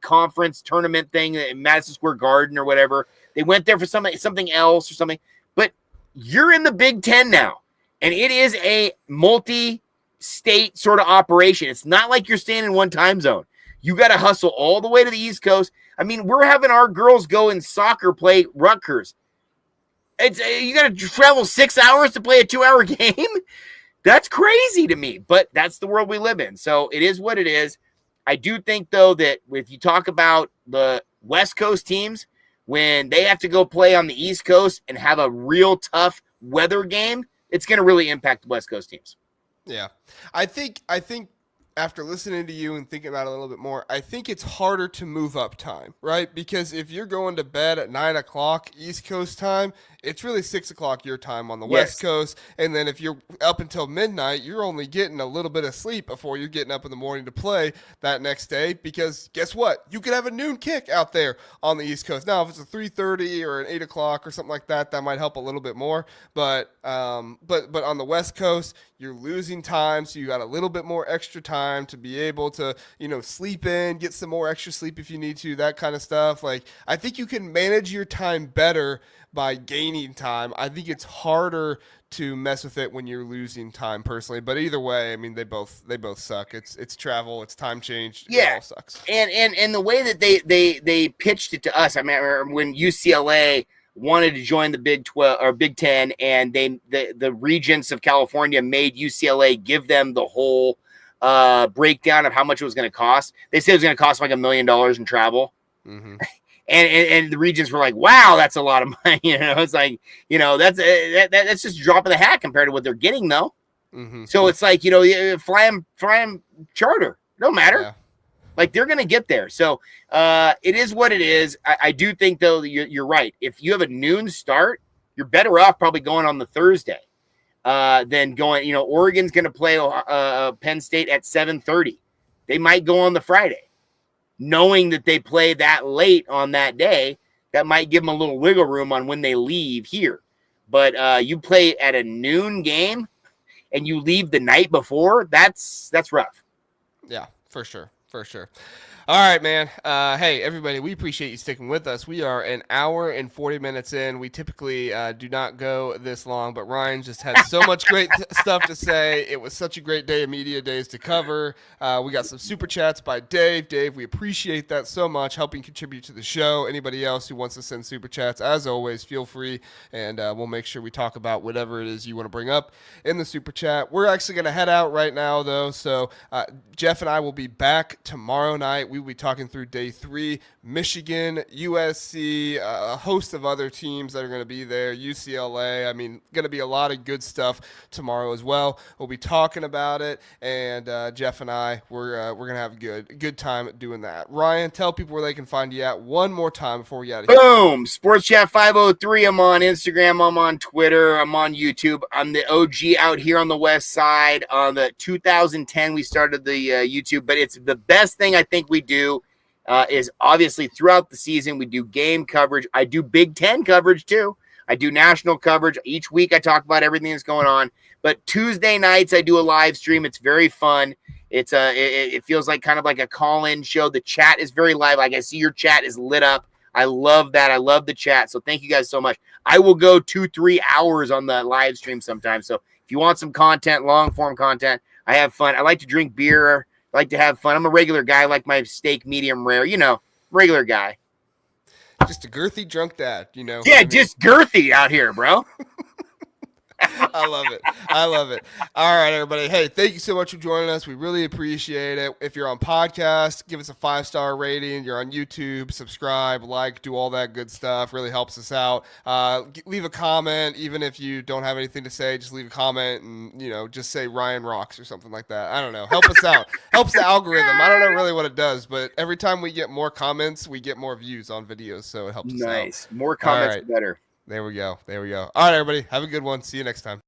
conference tournament thing in Madison Square Garden or whatever. They went there for something else or something. But you're in the Big Ten now, and it is a multi-state sort of operation. It's not like you're staying in one time zone. You got to hustle all the way to the East Coast. I mean, we're having our girls go in soccer play Rutgers. You got to travel 6 hours to play a 2-hour game. That's crazy to me, but that's the world we live in. So it is what it is. I do think, though, that if you talk about the West Coast teams, when they have to go play on the East Coast and have a real tough weather game, it's going to really impact the West Coast teams. Yeah. I think after listening to you and thinking about it a little bit more, I think it's harder to move up time, right? Because if you're going to bed at 9 o'clock East Coast time, it's really 6 o'clock your time on the West Coast. And then if you're up until midnight, you're only getting a little bit of sleep before you're getting up in the morning to play that next day. Because guess what? You could have a noon kick out there on the East Coast. Now, if it's a 3:30 or an 8 o'clock or something like that, that might help a little bit more. But on the West Coast, you're losing time, so you got a little bit more extra time to be able to, sleep in, get some more extra sleep if you need to, that kind of stuff. Like, I think you can manage your time better by gaining time. I think it's harder to mess with it when you're losing time personally. But either way, I mean, they both suck. It's travel, it's time change. Yeah, it all sucks. And the way that they pitched it to us, I remember when UCLA wanted to join the Big 12 or Big 10, and the regents of California made UCLA give them the whole breakdown of how much it was going to cost. They said it was going to cost like $1 million in travel. Mm-hmm. And the regents were like, wow, that's a lot of money. It's like, that's just a drop of the hat compared to what they're getting though. Mm-hmm. So it's like, fly them charter, no matter. Yeah. Like, they're going to get there. So it is what it is. I do think, though, that you're right. If you have a noon start, you're better off probably going on the Thursday than going, Oregon's going to play Penn State at 7:30. They might go on the Friday. Knowing that they play that late on that day, that might give them a little wiggle room on when they leave here. But you play at a noon game and you leave the night before, that's rough. Yeah, for sure. For sure. All right, man. Hey, everybody, we appreciate you sticking with us. We are an hour and 40 minutes in. We typically do not go this long, but Ryan just had so much great stuff to say. It was such a great day of media days to cover. We got some super chats by Dave. Dave, we appreciate that so much, helping contribute to the show. Anybody else who wants to send super chats, as always, feel free, and we'll make sure we talk about whatever it is you want to bring up in the super chat. We're actually going to head out right now, though, so Jeff and I will be back tomorrow night. We will be talking through day 3, Michigan, USC, a host of other teams that are going to be there, UCLA. I mean, going to be a lot of good stuff tomorrow as well. We'll be talking about it, and Jeff and I, we're going to have a good time doing that. Ryan, tell people where they can find you at one more time before we get out of here. Boom! Sports Chat 503. I'm on Instagram. I'm on Twitter. I'm on YouTube. I'm the OG out here on the West Side. On the 2010, we started the YouTube, but it's the best thing I think we do. Is obviously throughout the season, we do game coverage. I do Big Ten coverage too. I do national coverage. Each week I talk about everything that's going on. But Tuesday nights I do a live stream. It's very fun. It feels like kind of like a call-in show. The chat is very live. Like, I see your chat is lit up. I love that. I love the chat. So thank you guys so much. I will go 2-3 hours on the live stream sometimes. So if you want some content, long-form content, I have fun. I like to drink beer. Like to have fun. I'm a regular guy. I like my steak medium rare. Regular guy. Just a girthy drunk dad, Yeah, just girthy out here, bro. I love it. All right, everybody. Hey, thank you so much for joining us. We really appreciate it. If you're on podcast, give us a 5-star rating. You're on YouTube, subscribe, like, do all that good stuff. Really helps us out. Leave a comment. Even if you don't have anything to say, just leave a comment and, just say Ryan rocks or something like that. I don't know. Help us out. Helps the algorithm. I don't know really what it does, but every time we get more comments, we get more views on videos, so it helps us out. Nice. More comments, the better. There we go. All right, everybody. Have a good one. See you next time.